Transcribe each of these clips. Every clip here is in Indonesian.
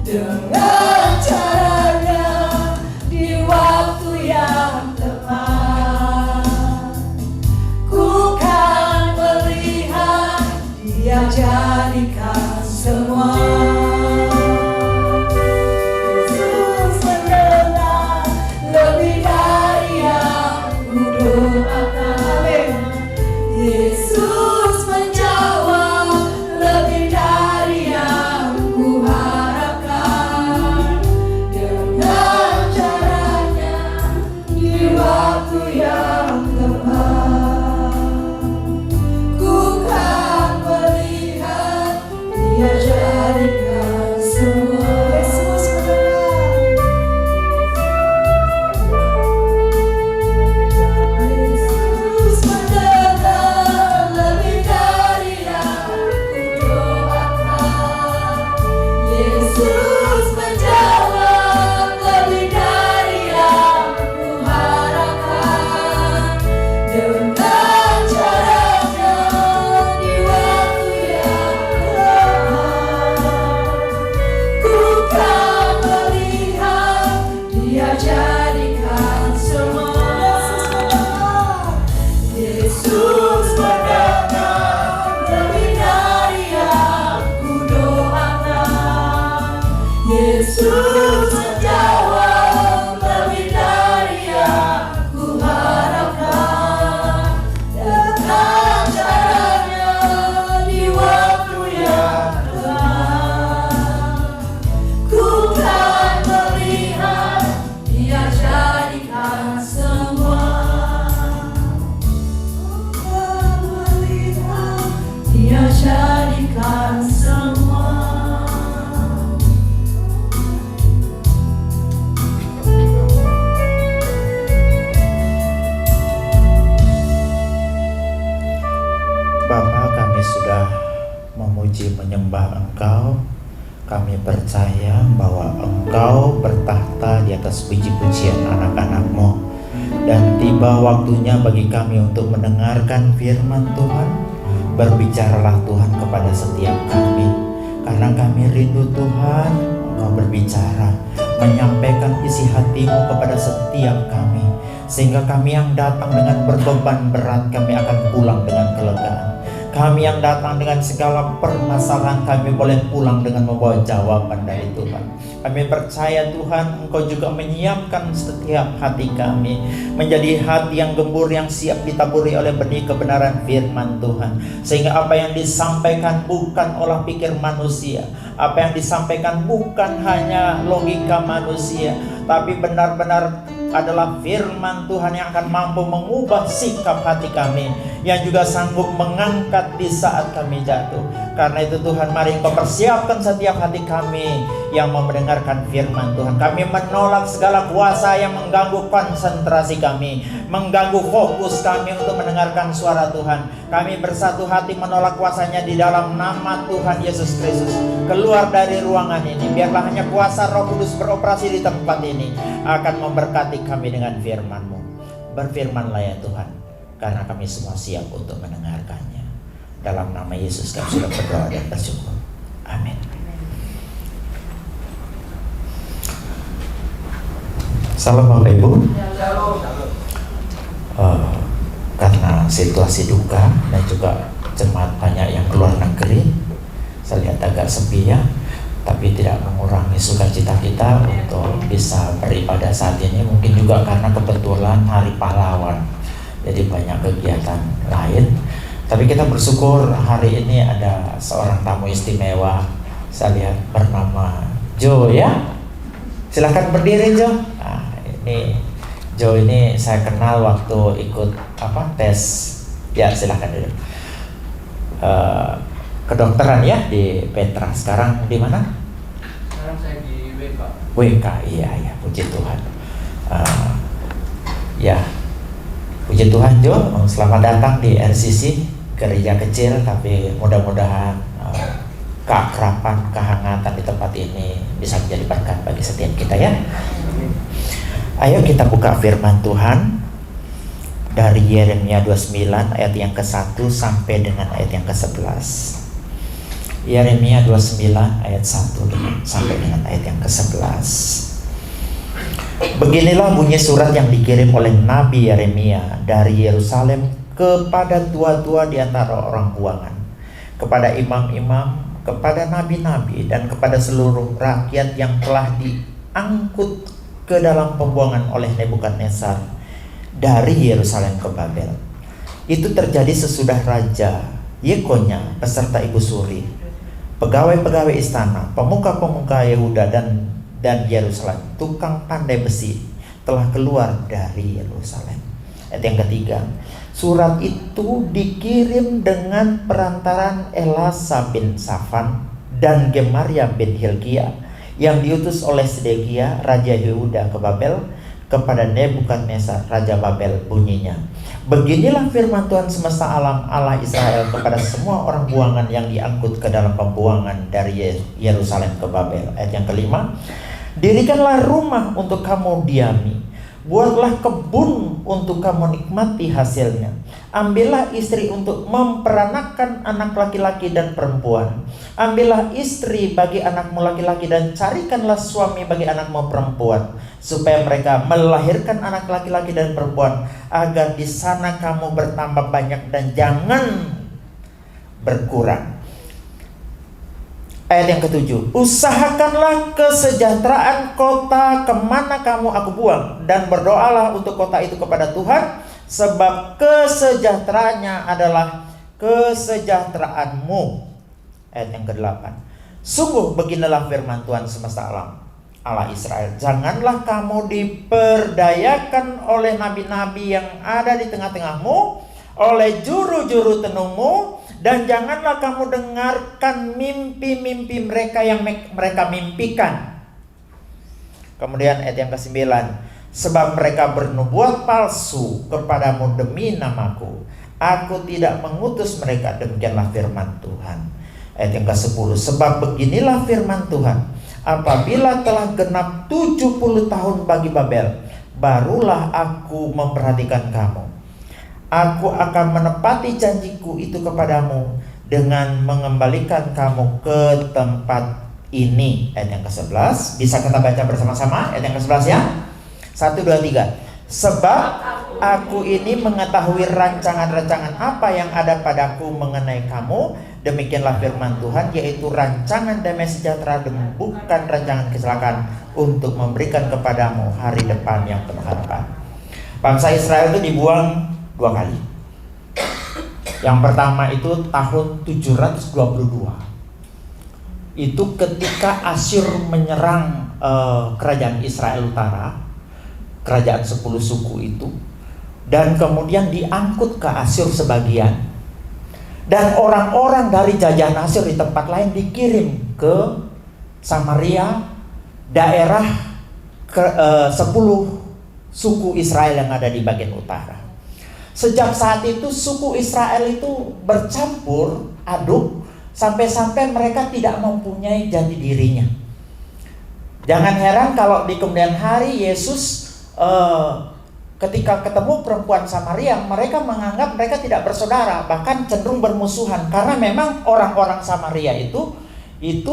dengan caranya di waktu yang tepat. Ku kan melihat Dia jadikan semua. Yesus mendengar lebih dari yang ku doakan. Yesus menjawab lebih dari yang ku harapkan. Dengan caranya di waktu yang tepat. Ku kan melihat Dia jadikan semua. Yesus mendengar lebih dari yang ku doakan. Yesus menjawab lebih dari yang ku harapkan. Dengan caranya di waktu yang tepat. Ku kan melihat Dia jadikan semua. Yesus mendengar lebih dari yang ku doakan. Yesus menjawab lebih dari yang ku harapkan. Dengan caranya di waktu yang tepat. Ku kan melihat Dia jadikan semua. Ku kan melihat Dia jadikan semua. Bapa, kami sudah memuji menyembah Engkau. Kami percaya bahwa Engkau bertahta di atas puji-pujian anak-anak-Mu. Dan tiba waktunya bagi kami untuk mendengarkan firman Tuhan. Berbicaralah Tuhan kepada setiap kami. Karena kami rindu Tuhan, Engkau berbicara, menyampaikan isi hati-Mu kepada setiap kami. Sehingga kami yang datang dengan berbeban berat, kami akan pulang dengan kelegaan. Kami yang datang dengan segala permasalahan, kami boleh pulang dengan membawa jawaban dari Tuhan. Kami percaya Tuhan, Engkau juga menyiapkan setiap hati kami menjadi hati yang gembur, yang siap ditaburi oleh benih kebenaran firman Tuhan. Sehingga apa yang disampaikan bukan olah pikir manusia, apa yang disampaikan bukan hanya logika manusia, tapi benar-benar adalah firman Tuhan yang akan mampu mengubah sikap hati kami, yang juga sanggup mengangkat di saat kami jatuh. Karena itu Tuhan, mari Engkau persiapkan setiap hati kami yang mau mendengarkan firman Tuhan. Kami menolak segala kuasa yang mengganggu konsentrasi kami, mengganggu fokus kami untuk mendengarkan suara Tuhan. Kami bersatu hati menolak kuasanya di dalam nama Tuhan Yesus Kristus. Keluar dari ruangan ini, biarlah hanya kuasa Roh Kudus beroperasi di tempat ini, akan memberkati kami dengan firman-Mu. Berfirmanlah ya Tuhan, karena kami semua siap untuk mendengarkannya. Dalam nama Yesus kami sudah berdoa dan bersyukur. Amin. Salam Bapak Ibu. Karena situasi duka dan juga jemaat banyak yang keluar negeri, saya lihat agak sepi ya. Tapi tidak mengurangi sukacita kita untuk bisa beribadah saat ini. Mungkin juga karena kebetulan Hari Pahlawan, jadi banyak kegiatan lain. Tapi kita bersyukur hari ini ada seorang tamu istimewa. Saya lihat bernama Jo ya. Silahkan berdiri Jo. Nah, ini Jo ini saya kenal waktu ikut tes. Ya silahkan dulu. Kedokteran ya di Petra. Sekarang di mana? Sekarang saya di WK. WK, iya, puji Tuhan. Ya, puji Tuhan Jo, selamat datang di RCC, gereja kecil, tapi mudah-mudahan keakraban, kehangatan di tempat ini bisa menjadi berkat bagi setiap kita ya. Ayo kita buka firman Tuhan dari Yeremia 29 ayat yang ke-1 sampai dengan ayat yang ke-11. Yeremia 29 ayat 1 sampai dengan ayat yang ke-11. Beginilah bunyi surat yang dikirim oleh Nabi Yeremia dari Yerusalem kepada tua-tua di antara orang buangan, kepada imam-imam, kepada nabi-nabi, dan kepada seluruh rakyat yang telah diangkut ke dalam pembuangan oleh Nebukadnezar dari Yerusalem ke Babel. Itu terjadi sesudah Raja Yekonya beserta ibu suri, pegawai-pegawai istana, pemuka-pemuka Yehuda dan Yerusalem, tukang pandai besi, telah keluar dari Yerusalem. Ayat yang ketiga, surat itu dikirim dengan perantaran Elasa bin Safan dan Gemaria bin Hilkia yang diutus oleh Sedekia Raja Yehuda ke Babel kepada Nebukadnezar Raja Babel. Bunyinya, beginilah firman Tuhan semesta alam Allah Israel kepada semua orang buangan yang diangkut ke dalam pembuangan dari Yerusalem ke Babel. Ayat yang kelima, dirikanlah rumah untuk kamu diami, buatlah kebun untuk kamu nikmati hasilnya, ambillah istri untuk memperanakan anak laki-laki dan perempuan, ambillah istri bagi anakmu laki-laki dan carikanlah suami bagi anakmu perempuan, supaya mereka melahirkan anak laki-laki dan perempuan, agar di sana kamu bertambah banyak dan jangan berkurang. Ayat yang ketujuh, usahakanlah kesejahteraan kota kemana kamu aku buang, dan berdoalah untuk kota itu kepada Tuhan, sebab kesejahteraannya adalah kesejahteraanmu. Ayat yang ke-8, sungguh beginilah firman Tuhan semesta alam Allah Israel, janganlah kamu diperdayakan oleh nabi-nabi yang ada di tengah-tengahmu, oleh juru-juru tenungmu, dan janganlah kamu dengarkan mimpi-mimpi mereka yang mereka mimpikan. Kemudian ayat yang ke-9, sebab mereka bernubuat palsu kepadamu demi namaku, aku tidak mengutus mereka, demikianlah firman Tuhan. Ayat yang ke-10, sebab beginilah firman Tuhan, apabila telah genap 70 tahun bagi Babel, barulah aku memperhatikan kamu. Aku akan menepati janjiku itu kepadamu dengan mengembalikan kamu ke tempat ini. Ayat yang ke-11, bisa kita baca bersama-sama ayat yang ke-11 ya. 1, 2, 3. Sebab aku ini mengetahui rancangan-rancangan apa yang ada padaku mengenai kamu, demikianlah firman Tuhan, yaitu rancangan damai sejahtera dan bukan rancangan kecelakaan, untuk memberikan kepadamu hari depan yang penuh harapan. Bangsa Israel itu dibuang 2 kali. Yang pertama itu tahun 722. Itu ketika Asyur menyerang kerajaan Israel Utara, kerajaan 10 suku itu, dan kemudian diangkut ke Asyur sebagian, dan orang-orang dari jajahan Asyur di tempat lain dikirim ke Samaria, daerah 10 suku Israel yang ada di bagian utara. Sejak saat itu suku Israel itu bercampur aduk sampai-sampai mereka tidak mempunyai jati dirinya. Jangan heran kalau di kemudian hari Yesus ketika ketemu perempuan Samaria, mereka menganggap mereka tidak bersaudara, bahkan cenderung bermusuhan, karena memang orang-orang Samaria itu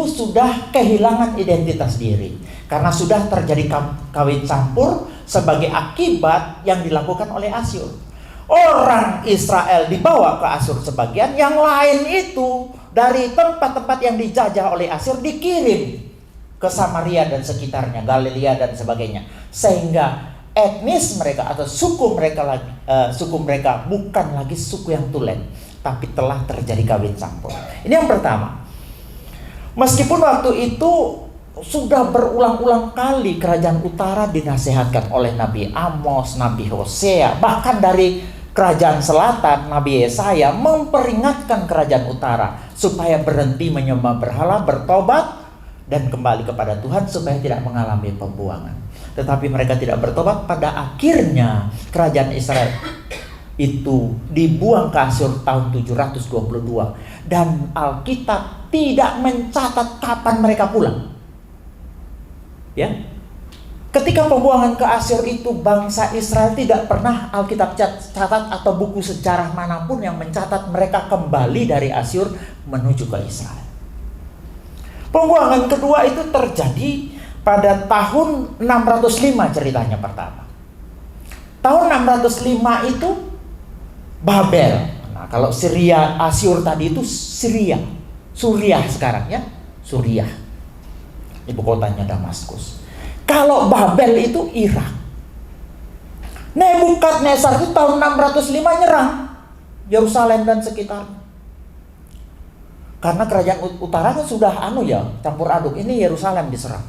sudah kehilangan identitas diri karena sudah terjadi kawin campur sebagai akibat yang dilakukan oleh Asyur. Orang Israel dibawa ke Asyur sebagian, yang lain itu dari tempat-tempat yang dijajah oleh Asyur dikirim ke Samaria dan sekitarnya, Galilea dan sebagainya, sehingga etnis mereka atau suku mereka bukan lagi suku yang tulen, tapi telah terjadi kawin campur. Ini yang pertama. Meskipun waktu itu sudah berulang-ulang kali kerajaan utara dinasihatkan oleh Nabi Amos, Nabi Hosea, bahkan dari kerajaan selatan Nabi Yesaya memperingatkan kerajaan utara supaya berhenti menyembah berhala, bertobat dan kembali kepada Tuhan supaya tidak mengalami pembuangan. Tetapi mereka tidak bertobat. Pada akhirnya kerajaan Israel itu dibuang ke Asyur tahun 722, dan Alkitab tidak mencatat kapan mereka pulang. Ya. Ketika pembuangan ke Asyur itu, bangsa Israel tidak pernah Alkitab catat atau buku sejarah manapun yang mencatat mereka kembali dari Asyur menuju ke Israel. Pembuangan kedua itu terjadi pada tahun 605 ceritanya pertama. Tahun 605 itu Babel. Nah, kalau Syria, Asyur tadi itu Syria. Suriah sekarang ya. Suriah. Ibu kotanya Damaskus. Kalau Babel itu Irak. Nebukadnezar itu tahun 605 nyerang Yerusalem dan sekitarnya. Karena kerajaan utara kan sudah campur aduk. Ini Yerusalem diserang.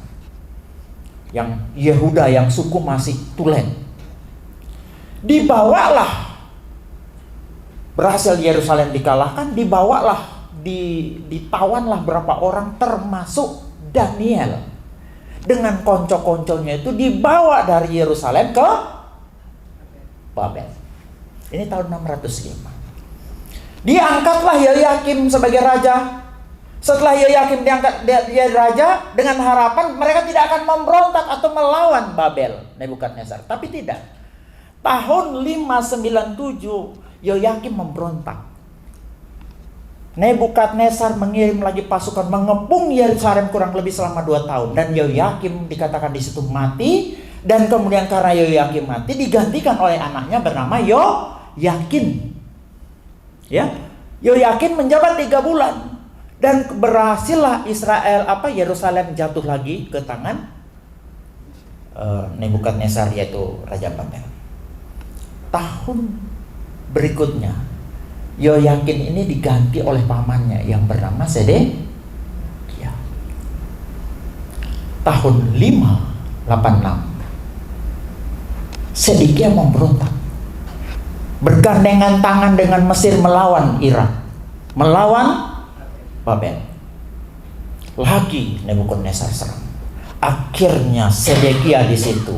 Yang Yehuda, yang suku masih tulen. Dibawalah, berhasil Yerusalem dikalahkan, ditawanlah berapa orang termasuk Daniel. Dengan konco-konconya itu dibawa dari Yerusalem ke Babel. Ini tahun 605. Diangkatlah Yehoyakim sebagai raja. Setelah Yehoyakim diangkat dia raja, dengan harapan mereka tidak akan memberontak atau melawan Babel, Nebukadnezar. Tapi tidak. Tahun 597 Yehoyakim memberontak. Nebukadnezar mengirim lagi pasukan mengepung Yerusalem kurang lebih selama 2 tahun. Dan Yehoyakim dikatakan di situ mati. Dan kemudian karena Yehoyakim mati digantikan oleh anaknya bernama Yoyakin. Ya, Yoyakin menjabat 3 bulan dan berhasillah Yerusalem jatuh lagi ke tangan Nebukadnezar, yaitu Raja Babel. Tahun berikutnya Yoyakin ini diganti oleh pamannya yang bernama Sedekia. Tahun 586 Sedekia memberontak, bergandengan tangan dengan Mesir melawan Irak, melawan Babel. Lagi Nebukadnezar serang. Akhirnya Sedekia di situ,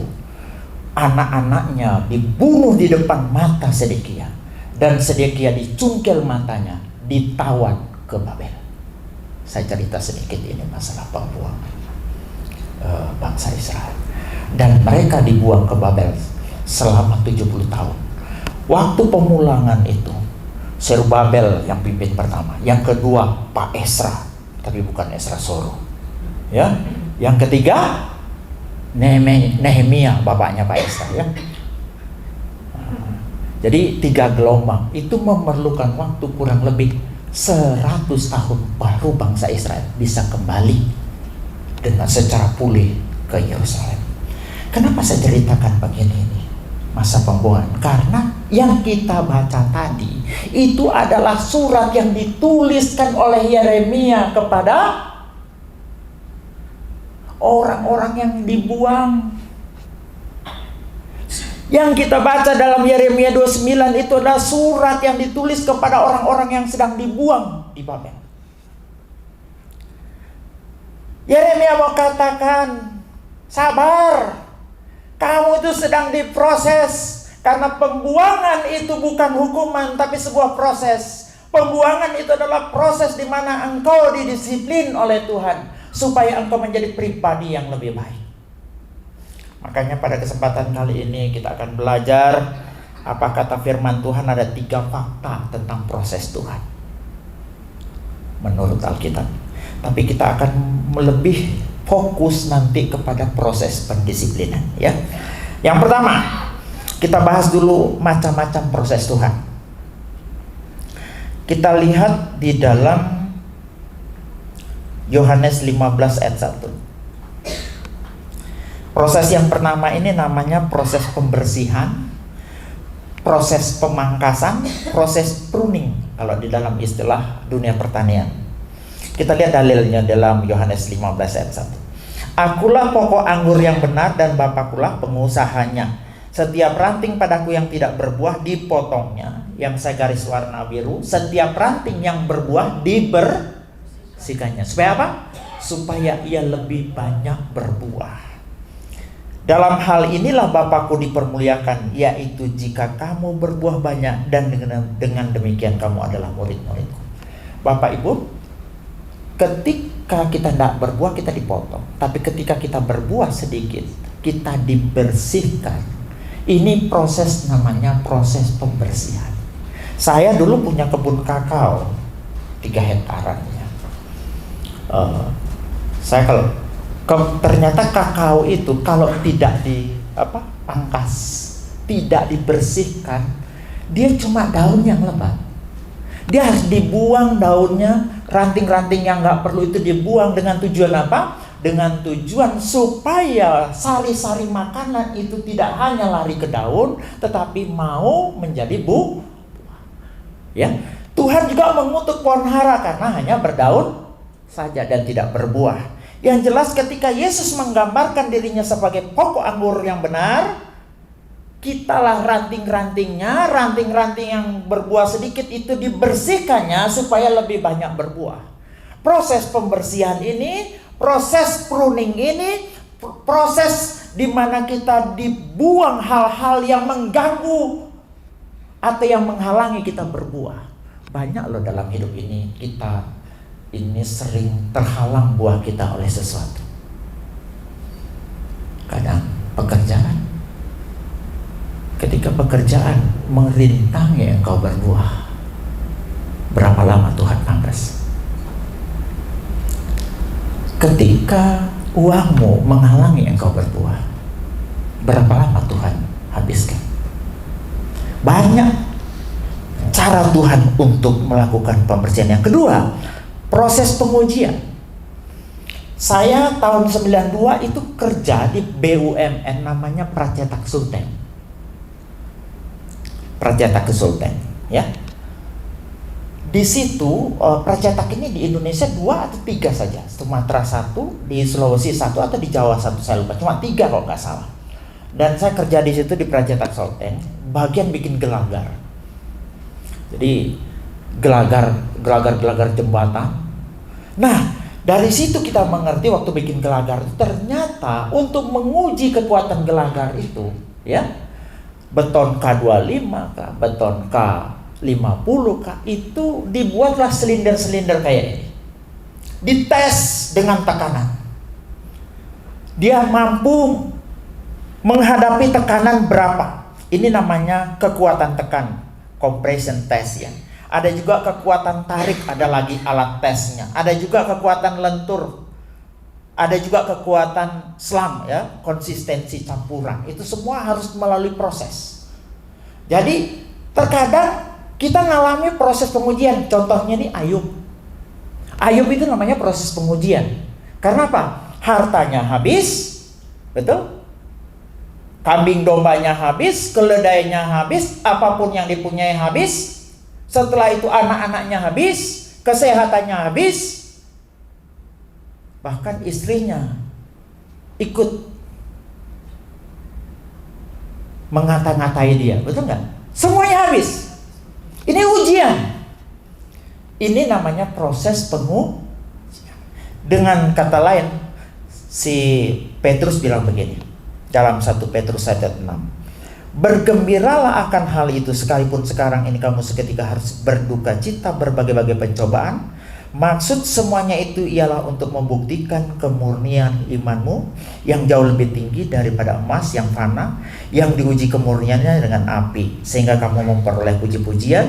anak-anaknya dibunuh di depan mata Sedekia, dan Sedekia dicungkil matanya, ditawan ke Babel. Saya cerita sedikit ini masalah pembuangan bangsa Israel, dan mereka dibuang ke Babel selama 70 tahun. Waktu pemulangan itu Zerubabel yang pimpin pertama, yang kedua Pak Esra, tapi bukan Esra Soro, ya. Yang ketiga Nehemia, bapaknya Pak Esra, ya. Jadi 3 gelombang itu memerlukan waktu kurang lebih 100 tahun baru bangsa Israel bisa kembali dengan secara pulih ke Yerusalem. Kenapa saya ceritakan begini ini? Masa pembuangan, karena yang kita baca tadi itu adalah surat yang dituliskan oleh Yeremia kepada orang-orang yang dibuang. Yang kita baca dalam Yeremia 29 itu adalah surat yang ditulis kepada orang-orang yang sedang dibuang di Babel. Yeremia mau katakan, sabar, kamu itu sedang diproses. Karena pembuangan itu bukan hukuman, tapi sebuah proses. Pembuangan itu adalah proses di mana engkau didisiplin oleh Tuhan, supaya engkau menjadi pribadi yang lebih baik. Makanya pada kesempatan kali ini kita akan belajar apa kata firman Tuhan. Ada 3 fakta tentang proses Tuhan menurut Alkitab. Tapi kita akan lebih fokus nanti kepada proses pendisiplinan, ya. Yang pertama, kita bahas dulu macam-macam proses Tuhan. Kita lihat di dalam Yohanes 15 ayat 1. Proses yang pertama ini namanya proses pembersihan, proses pemangkasan, proses pruning kalau di dalam istilah dunia pertanian. Kita lihat dalilnya dalam Yohanes 15 ayat 1. Akulah pokok anggur yang benar dan Bapakulah pengusahanya. Setiap ranting padaku yang tidak berbuah dipotongnya. Yang saya garis warna biru, setiap ranting yang berbuah dibersihkannya. Supaya apa? Supaya ia lebih banyak berbuah. Dalam hal inilah Bapakku dipermuliakan, yaitu jika kamu berbuah banyak, dan dengan demikian kamu adalah murid-muridku. Bapak Ibu, ketika kita tidak berbuah kita dipotong, tapi ketika kita berbuah sedikit kita dibersihkan. Ini proses namanya proses pembersihan. Saya dulu punya kebun kakao 3 hektarannya. Saya ternyata kakao itu kalau tidak angkas, tidak dibersihkan, dia cuma daun yang lebat. Dia harus dibuang daunnya, ranting-ranting yang nggak perlu itu dibuang dengan tujuan apa? Dengan tujuan supaya sari-sari makanan itu tidak hanya lari ke daun, tetapi mau menjadi buah. Ya, Tuhan juga mengutuk pohon ara karena hanya berdaun saja dan tidak berbuah. Yang jelas ketika Yesus menggambarkan dirinya sebagai pokok anggur yang benar, kitalah ranting-rantingnya, ranting-ranting yang berbuah sedikit itu dibersihkannya supaya lebih banyak berbuah. Proses pembersihan ini, proses pruning ini, proses di mana kita dibuang hal-hal yang mengganggu atau yang menghalangi kita berbuah. Banyak loh dalam hidup ini kita ini sering terhalang buah kita oleh sesuatu. Kadang pekerjaan. Ketika pekerjaan merintangi engkau berbuah, berapa lama Tuhan pangkas? Ketika uangmu menghalangi engkau berbuah, berapa lama Tuhan habiskan? Banyak cara Tuhan untuk melakukan pembersihan. Yang kedua, proses pengujian. Saya tahun 92 itu kerja di BUMN namanya Pracetak Sultan. Pracetak Sultan, ya. Di situ Pracetak ini di Indonesia 2 atau 3 saja. Sumatera 1, di Sulawesi 1 atau di Jawa 1, saya lupa. Cuma 3 kalau nggak salah. Dan saya kerja di situ di Pracetak Sultan, bagian bikin gelagar. Jadi gelagar jembatan. Nah, dari situ kita mengerti waktu bikin gelagar ternyata untuk menguji kekuatan gelagar itu, ya. Beton K25 kah, beton K50 kah, itu dibuatlah silinder-silinder kayak ini. Dites dengan tekanan. Dia mampu menghadapi tekanan berapa. Ini namanya kekuatan tekan, compression test ya. Ada juga kekuatan tarik, ada lagi alat tesnya. Ada juga kekuatan lentur. Ada juga kekuatan slam ya, konsistensi campuran. Itu semua harus melalui proses. Jadi terkadang kita ngalami proses pengujian. Contohnya nih Ayub. Ayub itu namanya proses pengujian. Karena apa? Hartanya habis, betul? Kambing dombanya habis, keledainya habis, apapun yang dipunyai habis. Setelah itu anak-anaknya habis, kesehatannya habis. Bahkan istrinya ikut mengata-ngatai dia, betul nggak? Semuanya habis. Ini ujian. Ini namanya proses pengujian. Dengan kata lain, si Petrus bilang begini dalam 1 Petrus ayat 6. Bergembiralah akan hal itu, sekalipun sekarang ini kamu seketika harus berduka cita berbagai-bagai pencobaan. Maksud semuanya itu ialah untuk membuktikan kemurnian imanmu yang jauh lebih tinggi daripada emas yang fana, yang diuji kemurniannya dengan api, sehingga kamu memperoleh puji-pujian,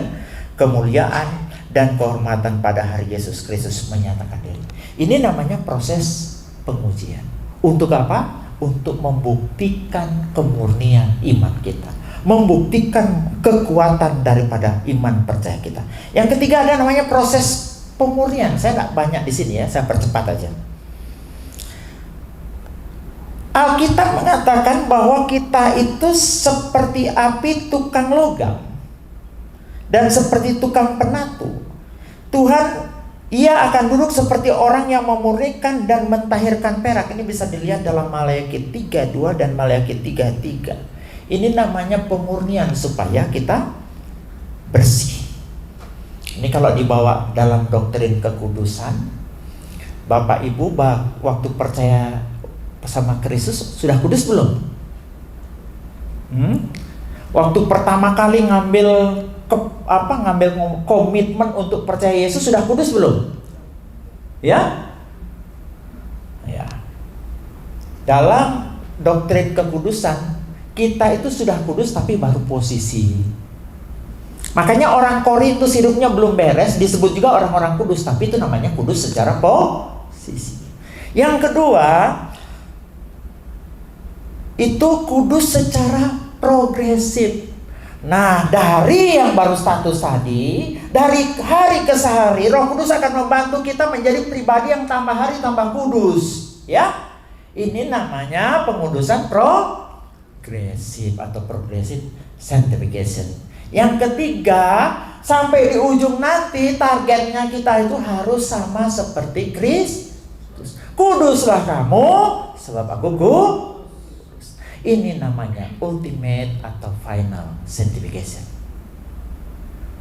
kemuliaan, dan kehormatan pada hari Yesus Kristus menyatakan diri. Ini namanya proses pengujian. Untuk apa? Untuk membuktikan kemurnian iman kita, membuktikan kekuatan daripada iman percaya kita. Yang ketiga ada namanya proses pemurnian. Saya nggak banyak di sini ya, saya percepat aja. Alkitab mengatakan bahwa kita itu seperti api tukang logam dan seperti tukang penatu. Tuhan, ia akan duduk seperti orang yang memurnikan dan mentahirkan perak. Ini bisa dilihat dalam Maleakhi 3:2 dan Maleakhi 3:3. Ini namanya pemurnian supaya kita bersih. Ini kalau dibawa dalam doktrin kekudusan, Bapak Ibu waktu percaya sama Kristus sudah kudus belum? Waktu pertama kali ngambil komitmen untuk percaya Yesus sudah kudus belum? Ya? Ya. Dalam doktrin kekudusan kita itu sudah kudus tapi baru posisi. Makanya orang Korintus hidupnya belum beres, disebut juga orang-orang kudus, tapi itu namanya kudus secara posisi. Yang kedua, itu kudus secara progresif. Nah, dari yang baru status tadi, dari hari ke hari, Roh Kudus akan membantu kita menjadi pribadi yang tambah hari tambah kudus. Ya, ini namanya pengudusan progresif atau progressive sanctification. Yang ketiga, sampai di ujung nanti targetnya kita itu harus sama seperti Kristus. Kuduslah kamu, sebab aku kudus. Ini namanya ultimate atau final sanctification.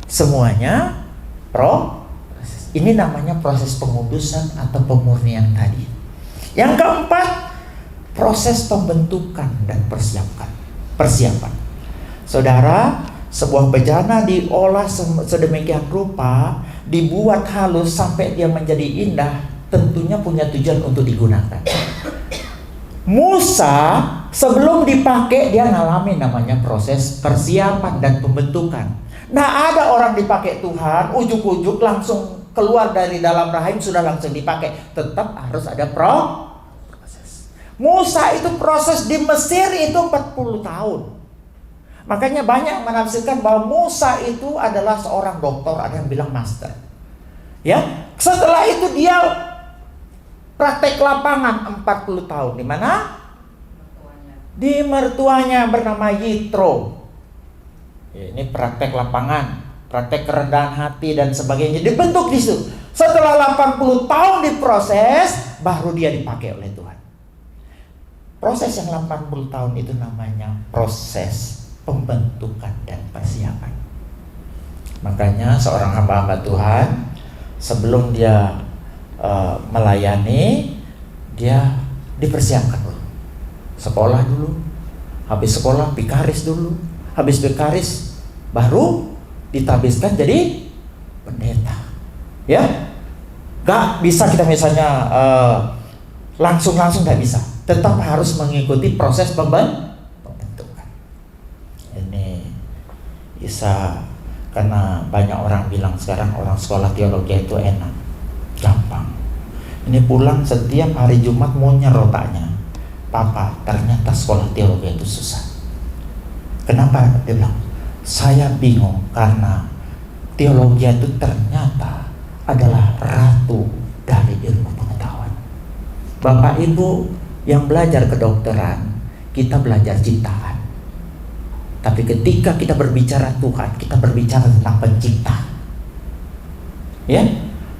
Semuanya proses. Ini namanya proses pengudusan atau pemurnian tadi. Yang keempat, proses pembentukan dan persiapan. Saudara, sebuah bejana diolah sedemikian rupa, dibuat halus sampai dia menjadi indah, tentunya punya tujuan untuk digunakan. Musa sebelum dipakai dia ngalamin namanya proses persiapan dan pembentukan. Nah, ada orang dipakai Tuhan, ujuk-ujuk langsung keluar dari dalam rahim sudah langsung dipakai. Tetap harus ada proses. Musa itu proses di Mesir itu 40 tahun. Makanya banyak menafsirkan bahwa Musa itu adalah seorang doktor, ada yang bilang master. Ya, setelah itu dia praktek lapangan 40 tahun. Di mana? Di mertuanya bernama Yitro. Ini praktek lapangan, praktek kerendahan hati dan sebagainya dibentuk di situ. Setelah 80 tahun diproses, baru dia dipakai oleh Tuhan. Proses yang 80 tahun itu namanya proses pembentukan dan persiapan. Makanya seorang hamba-hamba Tuhan sebelum dia melayani, dia dipersiapkan dulu. Sekolah dulu, habis sekolah bikaris dulu, habis bikaris baru ditabiskan jadi pendeta. Ya, gak bisa kita misalnya langsung gak bisa. Tetap harus mengikuti proses pembentukan. Ini bisa, karena banyak orang bilang sekarang orang sekolah teologi itu enak, gampang. Ini pulang setiap hari Jumat mau otaknya, Papa, ternyata sekolah teologi itu susah. Kenapa? Dia bilang, saya bingung karena teologi itu ternyata adalah ratu dari ilmu pengetahuan. Bapak Ibu yang belajar kedokteran, kita belajar ciptaan. Tapi ketika kita berbicara Tuhan, kita berbicara tentang pencipta. Ya,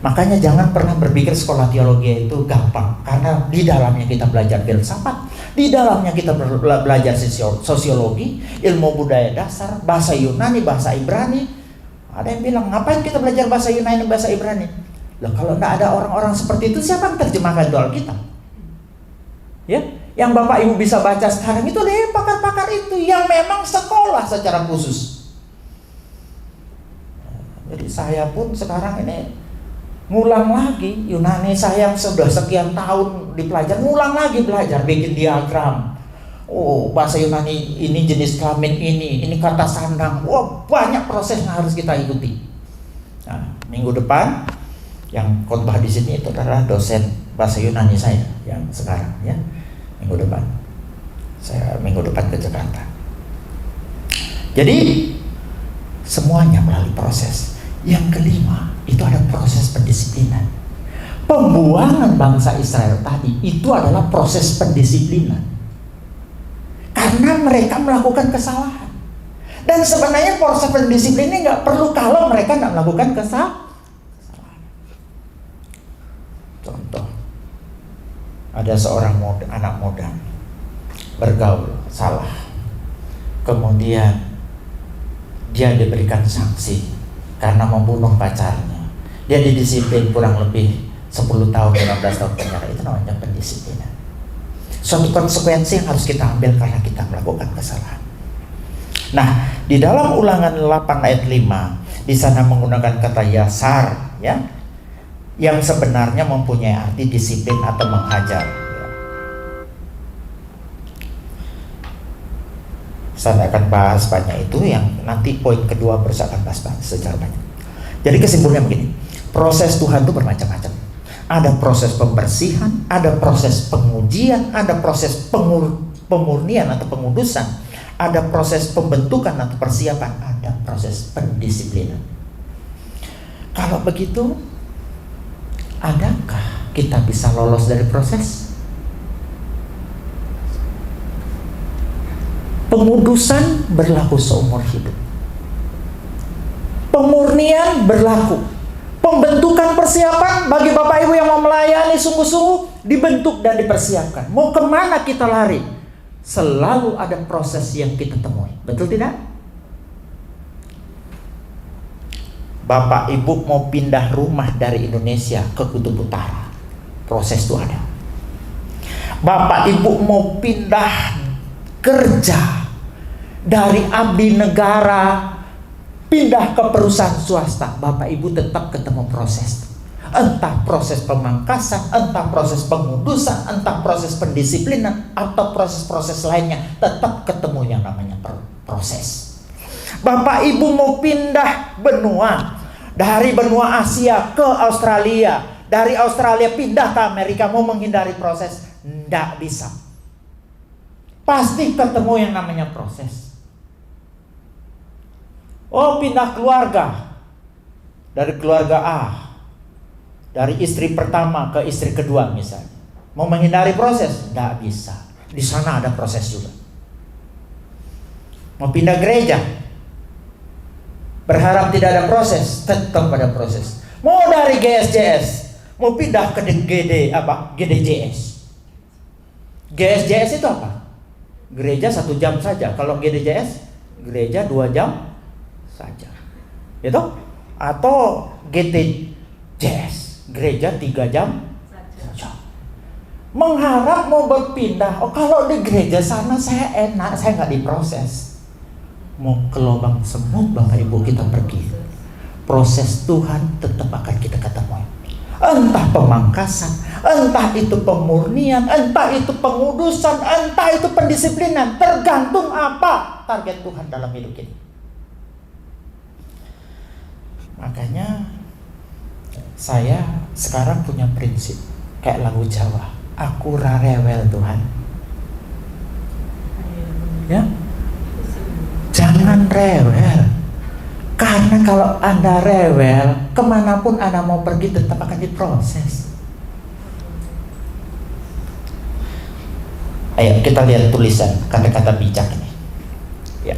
makanya jangan pernah berpikir sekolah teologi itu gampang, karena di dalamnya kita belajar filsafat, di dalamnya kita belajar sosiologi, ilmu budaya dasar, bahasa Yunani, bahasa Ibrani. Ada yang bilang, ngapain kita belajar bahasa Yunani, bahasa Ibrani? Loh, kalau tidak ada orang-orang seperti itu, siapa yang terjemahkan doa kita? Ya, yang Bapak Ibu bisa baca sekarang itu deh pakar-pakar itu yang memang sekolah secara khusus. Jadi saya pun sekarang ini ngulang lagi Yunani saya yang sudah sekian tahun dipelajari, ngulang lagi belajar, bikin diagram. Oh, bahasa Yunani ini jenis kelamin ini kata sandang. Wah, banyak proses yang harus kita ikuti. Nah, minggu depan yang khotbah di sini itu adalah dosen bahasa Yunani saya yang sekarang, ya. Minggu depan ke Jakarta. Jadi semuanya melalui proses. Yang kelima, itu ada proses pendisiplinan. Pembuangan bangsa Israel tadi itu adalah proses pendisiplinan. Karena mereka melakukan kesalahan. Dan sebenarnya proses pendisiplinan ini nggak perlu kalau mereka nggak melakukan kesalahan. Contoh, ada seorang anak muda bergaul salah, kemudian dia diberikan sanksi karena membunuh pacarnya. Dia didisiplin kurang lebih 10 tahun, 15 tahun penjara. Itu namanya pendisiplinan. Suatu konsekuensi yang harus kita ambil karena kita melakukan kesalahan. Nah, di dalam Ulangan 8 ayat 5, di sana menggunakan kata yasar, ya, yang sebenarnya mempunyai arti disiplin atau menghajar. Saya akan bahas banyak itu, yang nanti poin kedua akan bahas secara banyak. Jadi kesimpulannya begini, proses Tuhan itu bermacam-macam. Ada proses pembersihan, ada proses pengujian, ada proses pemurnian atau pengudusan, ada proses pembentukan atau persiapan, ada proses pendisiplinan. Kalau begitu, adakah kita bisa lolos dari proses? Pengudusan berlaku seumur hidup. Pemurnian berlaku. Pembentukan persiapan bagi Bapak Ibu yang mau melayani sungguh-sungguh dibentuk dan dipersiapkan. Mau kemana kita lari? Selalu ada proses yang kita temui. Betul tidak? Bapak Ibu mau pindah rumah dari Indonesia ke Kutub Utara, proses itu ada. Bapak Ibu mau pindah kerja dari abdi negara pindah ke perusahaan swasta, Bapak Ibu tetap ketemu proses. Entah proses pemangkasan, entah proses pengudusan, entah proses pendisiplinan, atau proses-proses lainnya, tetap ketemu yang namanya proses. Bapak Ibu mau pindah benua, dari benua Asia ke Australia, dari Australia pindah ke Amerika, mau menghindari proses, tidak bisa. Pasti ketemu yang namanya proses. Oh, pindah keluarga, dari keluarga A, dari istri pertama ke istri kedua misalnya, mau menghindari proses, tidak bisa. Di sana ada proses juga. Mau pindah gereja, berharap tidak ada proses, tetap ada proses. Mau dari GSJS, mau pindah ke GDJS. GSJS itu apa? Gereja 1 jam saja. Kalau GDJS, gereja 2 jam saja. Itu? Atau GTJS, gereja 3 jam saja. Mengharap mau berpindah. Oh, kalau di gereja sana saya enak, saya nggak diproses. Mau ke lubang semut Bapak Ibu kita pergi, proses Tuhan tetap akan kita ketemu. Entah pemangkasan, entah itu pemurnian, entah itu pengudusan, entah itu pendisiplinan, tergantung apa target Tuhan dalam hidup kita. Makanya saya sekarang punya prinsip kayak lagu Jawa, aku rarewel Tuhan. Ya, jangan rewel. Karena kalau Anda rewel, kemanapun Anda mau pergi tetap akan diproses. Ayo kita lihat tulisan kata-kata bijak ini. Ya,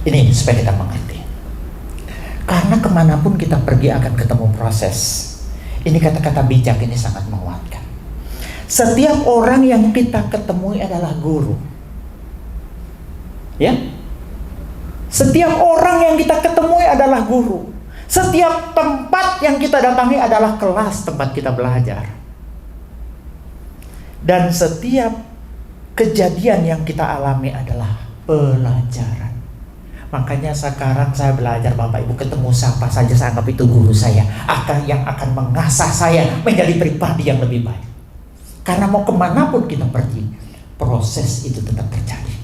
ini supaya kita mengerti. Karena kemanapun kita pergi akan ketemu proses. Ini kata-kata bijak ini sangat menguatkan. Setiap orang yang kita ketemui adalah guru. Ya, setiap orang yang kita ketemui adalah guru. Setiap tempat yang kita datangi adalah kelas tempat kita belajar. Dan setiap kejadian yang kita alami adalah pelajaran. Makanya sekarang saya belajar, Bapak Ibu, ketemu siapa saja saya anggap itu guru saya, yang akan mengasah saya menjadi pribadi yang lebih baik. Karena mau kemanapun kita pergi, proses itu tetap terjadi.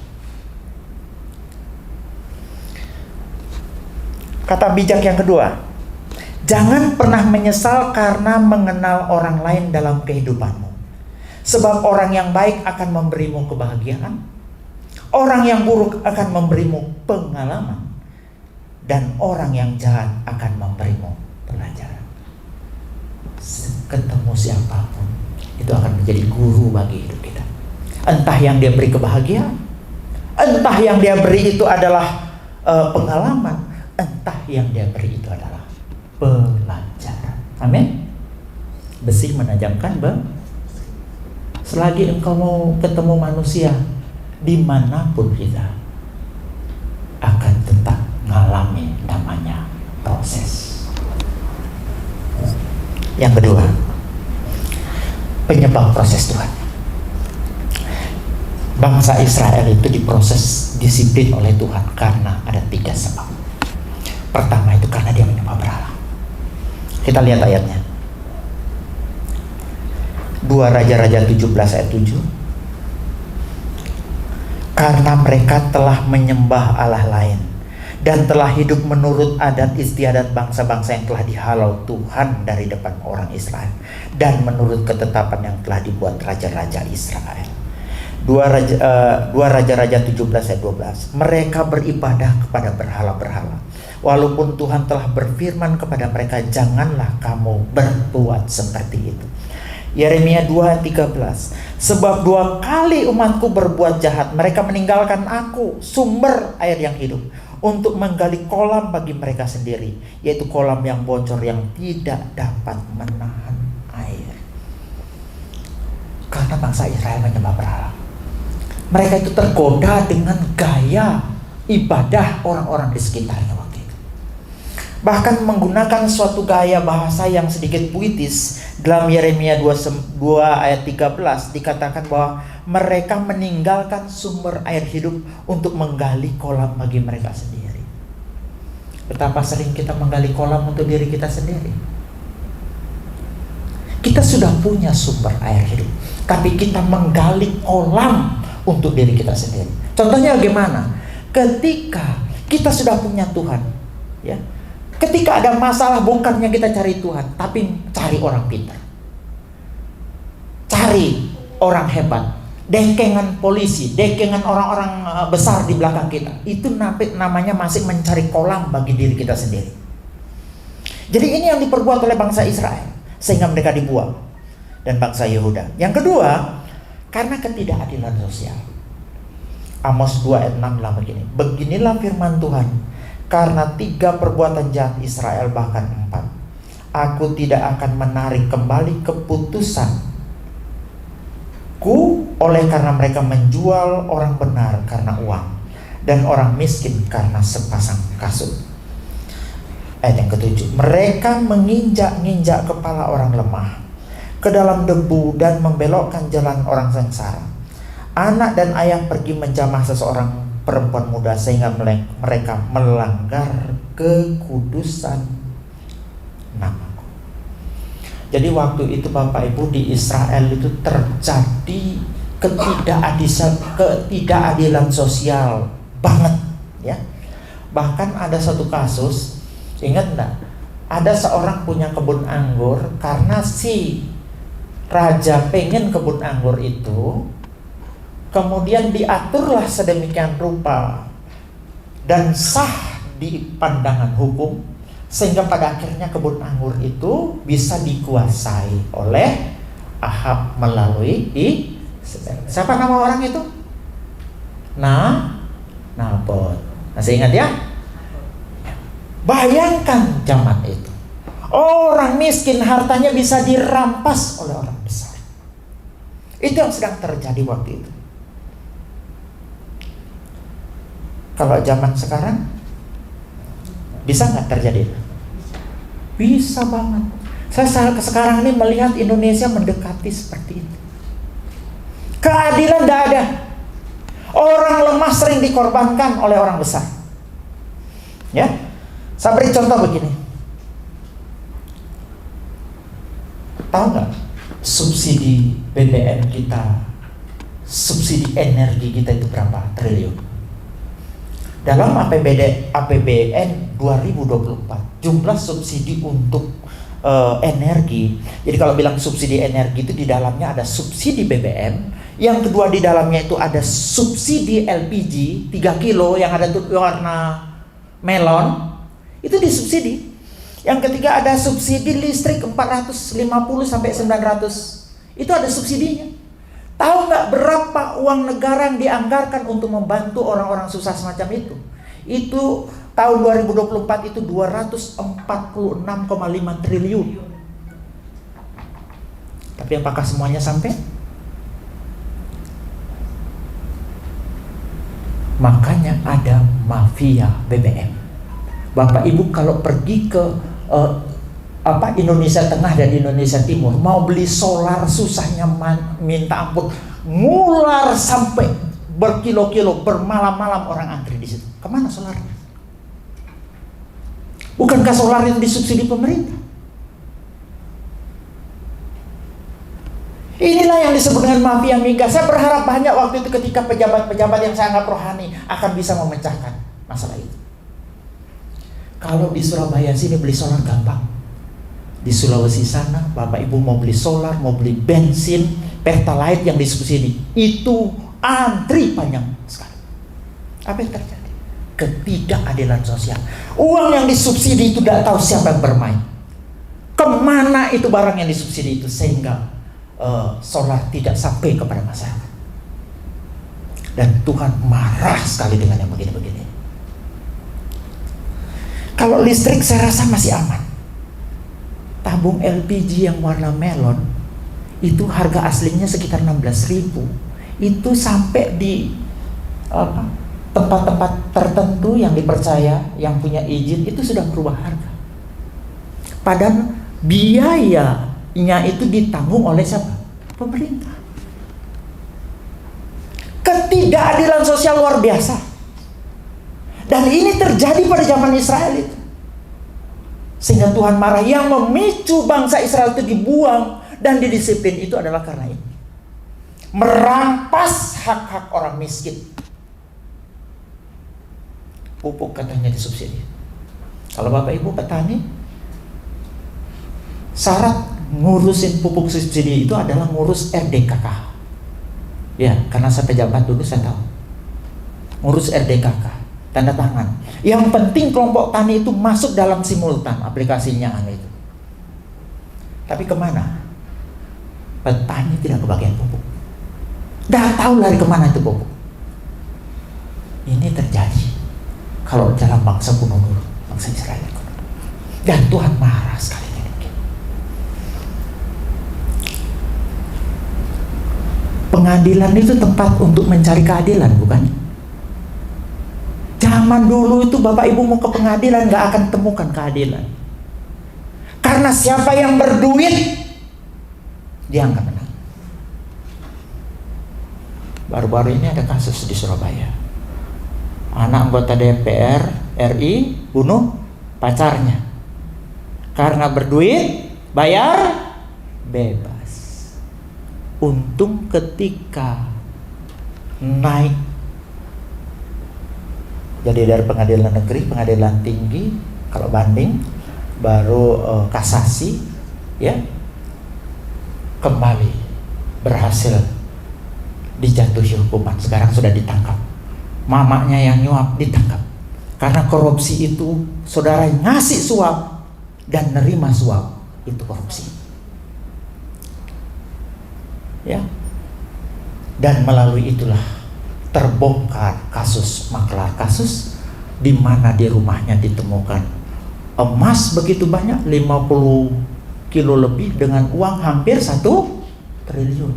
Kata bijak yang kedua, jangan pernah menyesal karena mengenal orang lain dalam kehidupanmu. Sebab orang yang baik akan memberimu kebahagiaan, orang yang buruk akan memberimu pengalaman, dan orang yang jahat akan memberimu pelajaran. Ketemu siapapun, itu akan menjadi guru bagi hidup kita. Entah yang dia beri kebahagiaan, entah yang dia beri itu adalah pengalaman, entah yang dia beri itu adalah pelajaran. Amin. Besi menajamkan selagi engkau mau ketemu manusia dimanapun kita akan tetap mengalami namanya proses. Yang kedua, penyebab proses Tuhan. Bangsa Israel itu diproses disiplin oleh Tuhan karena ada 3 sebab. Pertama itu karena dia menyembah berhala. Kita lihat ayatnya. 2 Raja-Raja 17 ayat 7. Karena mereka telah menyembah Allah lain dan telah hidup menurut adat istiadat bangsa-bangsa yang telah dihalau Tuhan dari depan orang Israel, dan menurut ketetapan yang telah dibuat raja-raja Israel. 2 Raja-Raja 17 ayat 12. Mereka beribadah kepada berhala-berhala, walaupun Tuhan telah berfirman kepada mereka, janganlah kamu berbuat seperti itu. Yeremia 2:13. Sebab 2 kali umatku berbuat jahat, mereka meninggalkan aku, sumber air yang hidup, untuk menggali kolam bagi mereka sendiri, yaitu kolam yang bocor yang tidak dapat menahan air. Karena bangsa Israel menyembah berhala, mereka itu tergoda dengan gaya ibadah orang-orang di sekitarnya waktu itu. Bahkan menggunakan suatu gaya bahasa yang sedikit puitis. Dalam Yeremia 2 ayat 13 dikatakan bahwa mereka meninggalkan sumber air hidup untuk menggali kolam bagi mereka sendiri. Betapa sering kita menggali kolam untuk diri kita sendiri. Kita sudah punya sumber air hidup, tapi kita menggali kolam untuk diri kita sendiri. Contohnya bagaimana? Ketika kita sudah punya Tuhan, ya. Ketika ada masalah, bukannya kita cari Tuhan, tapi cari orang pintar, cari orang hebat, dekengan polisi, dekengan orang-orang besar di belakang kita. Itu namanya masih mencari kolam bagi diri kita sendiri. Jadi ini yang diperbuat oleh bangsa Israel, sehingga mereka dibuang, dan bangsa Yehuda. Yang kedua, karena ketidakadilan sosial. Amos 2 ayat 6 bilang begini, beginilah firman Tuhan, karena 3 perbuatan jahat Israel, bahkan 4, aku tidak akan menarik kembali keputusanku, oleh karena mereka menjual orang benar karena uang, dan orang miskin karena sepasang kasut. Ayat yang ke-7, mereka menginjak-injak kepala orang lemah ke dalam debu dan membelokkan jalan orang sengsara. Anak dan ayah pergi menjamah seseorang perempuan muda, sehingga mereka melanggar kekudusan namaku. Jadi waktu itu Bapak Ibu, di Israel itu terjadi ketidakadilan sosial banget, ya. Bahkan ada satu kasus, ingat enggak? Ada seorang punya kebun anggur, karena si raja pengen kebun anggur itu, kemudian diaturlah sedemikian rupa dan sah di pandangan hukum, sehingga pada akhirnya kebun anggur itu bisa dikuasai oleh Ahab melalui siapa nama orang itu? Nabot. Masih ingat ya? Bayangkan zaman itu, orang miskin hartanya bisa dirampas oleh orang besar. Itu yang sedang terjadi waktu itu. Kalau zaman sekarang bisa nggak terjadi? Bisa banget. Saya sekarang ini melihat Indonesia mendekati seperti itu. Keadilan tidak ada. Orang lemah sering dikorbankan oleh orang besar. Ya, saya beri contoh begini. Tahu nggak subsidi BBM kita, subsidi energi kita itu berapa triliun? Dalam APBN 2024, jumlah subsidi untuk energi. Jadi kalau bilang subsidi energi itu di dalamnya ada subsidi BBM. Yang kedua di dalamnya itu ada subsidi LPG 3 kilo yang ada tuh warna melon. Itu disubsidi. Yang ketiga ada subsidi listrik 450 sampai 900. Itu ada subsidinya. Tahu nggak berapa uang negara yang dianggarkan untuk membantu orang-orang susah semacam itu? Itu tahun 2024 itu 246,5 triliun. Tapi apakah semuanya sampai? Makanya ada mafia BBM. Bapak Ibu kalau pergi ke Indonesia Tengah dan Indonesia Timur, mau beli solar susahnya minta ampun, ngular sampai berkilo-kilo, bermalam-malam orang antri di situ. Kemana solarnya? Bukankah solar itu disubsidi pemerintah? Inilah yang disebut dengan mafia migas. Saya berharap banyak waktu itu ketika pejabat-pejabat yang saya anggap rohani akan bisa memecahkan masalah itu. Kalau di Surabaya sini beli solar gampang. Di Sulawesi sana, Bapak Ibu mau beli solar, mau beli bensin, Pertalite yang disubsidi, itu antri panjang sekali. Apa yang terjadi? Ketidakadilan sosial. Uang yang disubsidi itu tidak tahu siapa yang bermain. Kemana itu barang yang disubsidi itu, sehingga solar tidak sampai kepada masyarakat. Dan Tuhan marah sekali dengan yang begini-begini. Kalau listrik saya rasa masih aman. Tabung LPG yang warna melon itu harga aslinya sekitar 16.000. Itu sampai di tempat-tempat tertentu yang dipercaya, yang punya izin, itu sudah berubah harga. Padahal biayanya itu ditanggung oleh siapa? Pemerintah. Ketidakadilan sosial luar biasa. Dan ini terjadi pada zaman Israel itu. Sehingga Tuhan marah. Yang memicu bangsa Israel itu dibuang dan didisiplin itu adalah karena ini. Merampas hak-hak orang miskin. Pupuk katanya disubsidi. Kalau Bapak Ibu petani, syarat ngurusin pupuk subsidi itu adalah ngurus RDKK. Ya, karena saya pejabat dulu saya tahu. Ngurus RDKK. Tanda tangan. Yang penting kelompok tani itu masuk dalam simultan aplikasinya itu. Tapi kemana? Petani tidak kebagian pupuk. Dah tahu lari kemana itu pupuk. Ini terjadi kalau dalam bangsa kuno dulu, bangsa Israel kuno. Dan Tuhan marah sekali. Pengadilan itu tempat untuk mencari keadilan, bukan? Zaman dulu itu Bapak Ibu mau ke pengadilan gak akan temukan keadilan. Karena siapa yang berduit, dia akan menang. Baru-baru ini ada kasus di Surabaya. Anak anggota DPR RI bunuh pacarnya. Karena berduit, bayar, bebas. Untung ketika naik jadi dari pengadilan negeri, pengadilan tinggi, kalau banding, baru kasasi, ya, kembali berhasil dijatuhi hukuman. Sekarang sudah ditangkap. Mamanya yang nyuap ditangkap. Karena korupsi itu, saudara ngasih suap dan nerima suap, itu korupsi. Ya, dan melalui itulah terbongkar kasus maklar, kasus di mana di rumahnya ditemukan emas begitu banyak, 50 kilo lebih, dengan uang hampir 1 triliun.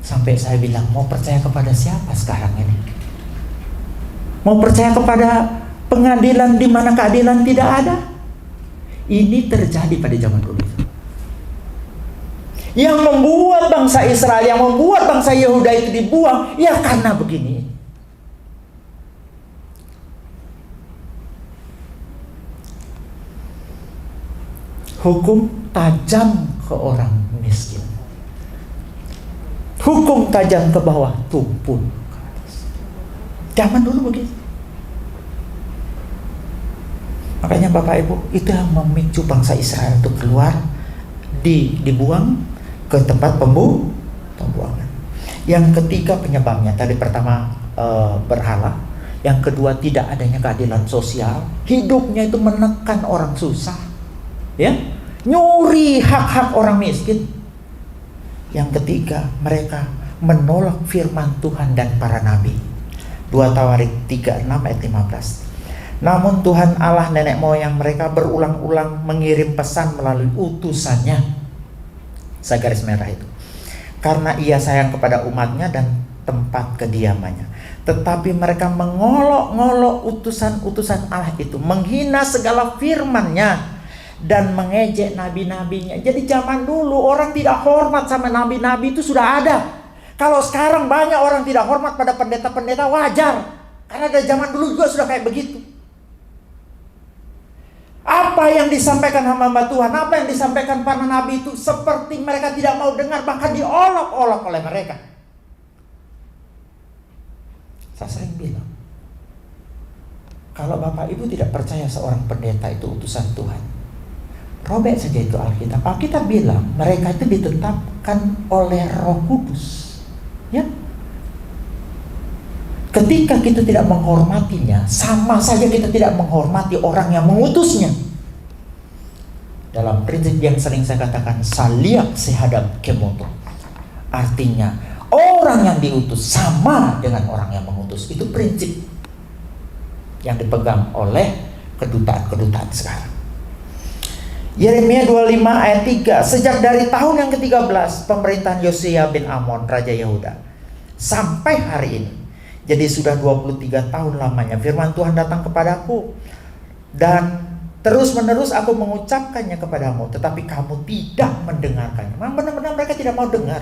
Sampai saya bilang, mau percaya kepada siapa sekarang ini? Mau percaya kepada pengadilan di mana keadilan tidak ada? Ini terjadi pada zaman dulu. Yang membuat bangsa Israel, yang membuat bangsa Yehuda itu dibuang, ya karena begini. Hukum tajam ke orang miskin. Hukum tajam ke bawah, tumpul ke atas. Zaman dulu begitu. Makanya Bapak Ibu, itu yang memicu bangsa Israel itu keluar, dibuang ke tempat pembuangan. Yang ketiga penyebabnya, tadi pertama berhala, yang kedua tidak adanya keadilan sosial, hidupnya itu menekan orang susah, ya, nyuri hak-hak orang miskin. Yang ketiga, mereka menolak firman Tuhan dan para nabi. 2 Tawarik 36 ayat 15. Namun Tuhan Allah nenek moyang mereka berulang-ulang mengirim pesan melalui utusannya. Saya garis merah itu. Karena ia sayang kepada umatnya dan tempat kediamannya. Tetapi mereka mengolok-ngolok utusan-utusan Allah itu, menghina segala firman-Nya dan mengejek nabi-nabinya. Jadi zaman dulu orang tidak hormat sama nabi-nabi itu sudah ada. Kalau sekarang banyak orang tidak hormat pada pendeta-pendeta, wajar. Karena dari zaman dulu juga sudah kayak begitu. Apa yang disampaikan hamba Tuhan, apa yang disampaikan para nabi itu seperti mereka tidak mau dengar, bahkan diolok-olok oleh mereka. Saya sering bilang, Kalau Bapak Ibu tidak percaya seorang pendeta itu utusan Tuhan, robek saja itu Alkitab. Alkitab bilang mereka itu ditetapkan oleh Roh Kudus. Ya. Ketika kita tidak menghormatinya, sama saja kita tidak menghormati orang yang mengutusnya. Dalam prinsip yang sering saya katakan, saliak sehadap kemoto. Artinya, orang yang diutus sama dengan orang yang mengutus. Itu prinsip yang dipegang oleh kedutaan-kedutaan sekarang. Yeremia 25 ayat 3. Sejak dari tahun yang ke-13 pemerintahan Yosia bin Amon, Raja Yehuda, sampai hari ini, jadi sudah 23 tahun lamanya, firman Tuhan datang kepadaku, dan terus menerus aku mengucapkannya kepadamu, tetapi kamu tidak mendengarkannya. Memang benar-benar mereka tidak mau dengar.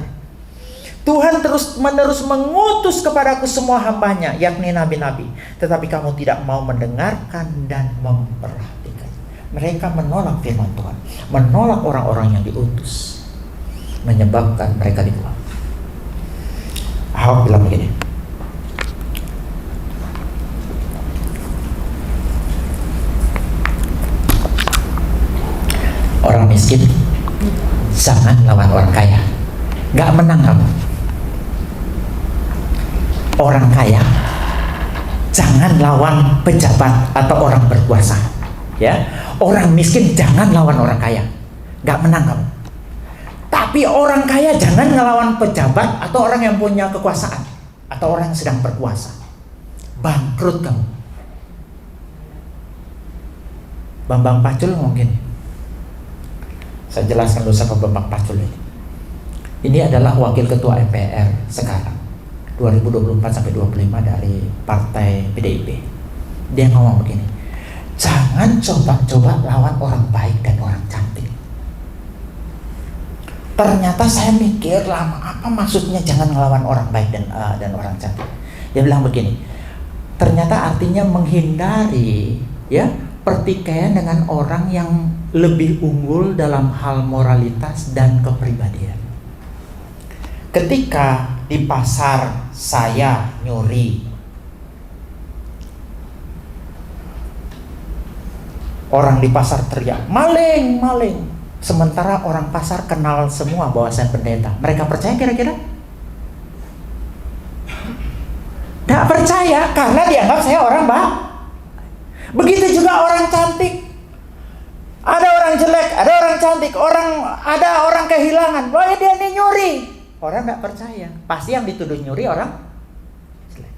Tuhan terus menerus mengutus kepadaku semua hambanya, yakni nabi-nabi, tetapi kamu tidak mau mendengarkan dan memperhatikan. Mereka menolak firman Tuhan, menolak orang-orang yang diutus, menyebabkan mereka dibuang. Ahok bilang begini, orang miskin jangan lawan orang kaya, gak menang kamu. Orang kaya jangan lawan pejabat atau orang berkuasa, ya. Orang miskin jangan lawan orang kaya, gak menang kamu. Tapi orang kaya jangan ngelawan pejabat atau orang yang punya kekuasaan atau orang yang sedang berkuasa, bangkrut kamu. Bambang Pacul mungkin saya jelaskan dulu siapa Bambang Pacul ini. Ini adalah wakil ketua MPR sekarang 2024 sampai 25 dari partai PDIP. Dia ngomong begini, jangan coba-coba lawan orang baik dan orang cantik. Ternyata saya mikir lama, apa maksudnya jangan ngelawan orang baik dan orang cantik. Dia bilang begini, ternyata artinya menghindari, ya, pertikaian dengan orang yang lebih unggul dalam hal moralitas dan kepribadian. Ketika di pasar saya nyuri, orang di pasar teriak, maling, maling. Sementara orang pasar kenal semua bahwa saya pendeta. Mereka percaya kira-kira? Tidak percaya karena dianggap saya orang baik. Begitu juga orang cantik. Ada orang jelek, ada orang cantik, ada orang kehilangan. Bahwa dia ini nyuri. Orang tidak percaya. Pasti yang dituduh nyuri orang jelek.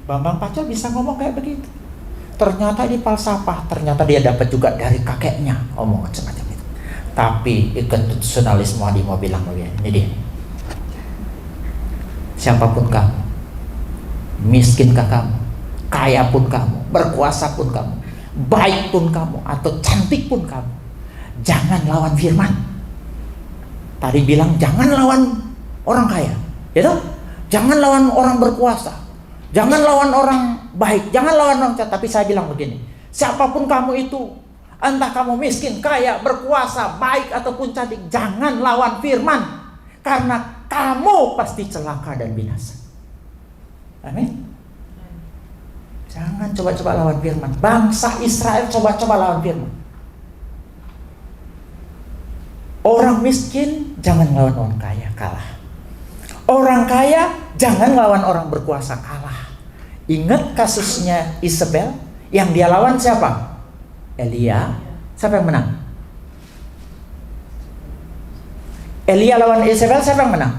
Bambang Pacul bisa ngomong kayak begitu. Ternyata di falsafah, ternyata dia dapat juga dari kakeknya omongan semacam itu. Tapi konstitusionalisme dia mau bilang begini, ini dia. Siapapun kamu, miskinkah kamu, kaya pun kamu, berkuasa pun kamu, baik pun kamu, atau cantik pun kamu, jangan lawan firman. Tadi bilang jangan lawan orang kaya, ya toh? Jangan lawan orang berkuasa, jangan lawan orang baik, jangan lawan orang cantik. Tapi saya bilang begini, siapapun kamu itu, entah kamu miskin, kaya, berkuasa, baik ataupun cantik, jangan lawan firman, karena kamu pasti celaka dan binasa. Amin. Jangan coba-coba lawan firman. Bangsa Israel coba-coba lawan firman. Orang miskin jangan lawan orang kaya, kalah. Orang kaya jangan lawan orang berkuasa, kalah. Ingat kasusnya Isabel, yang dia lawan siapa? Elia. Siapa yang menang? Elia lawan Isabel, siapa yang menang?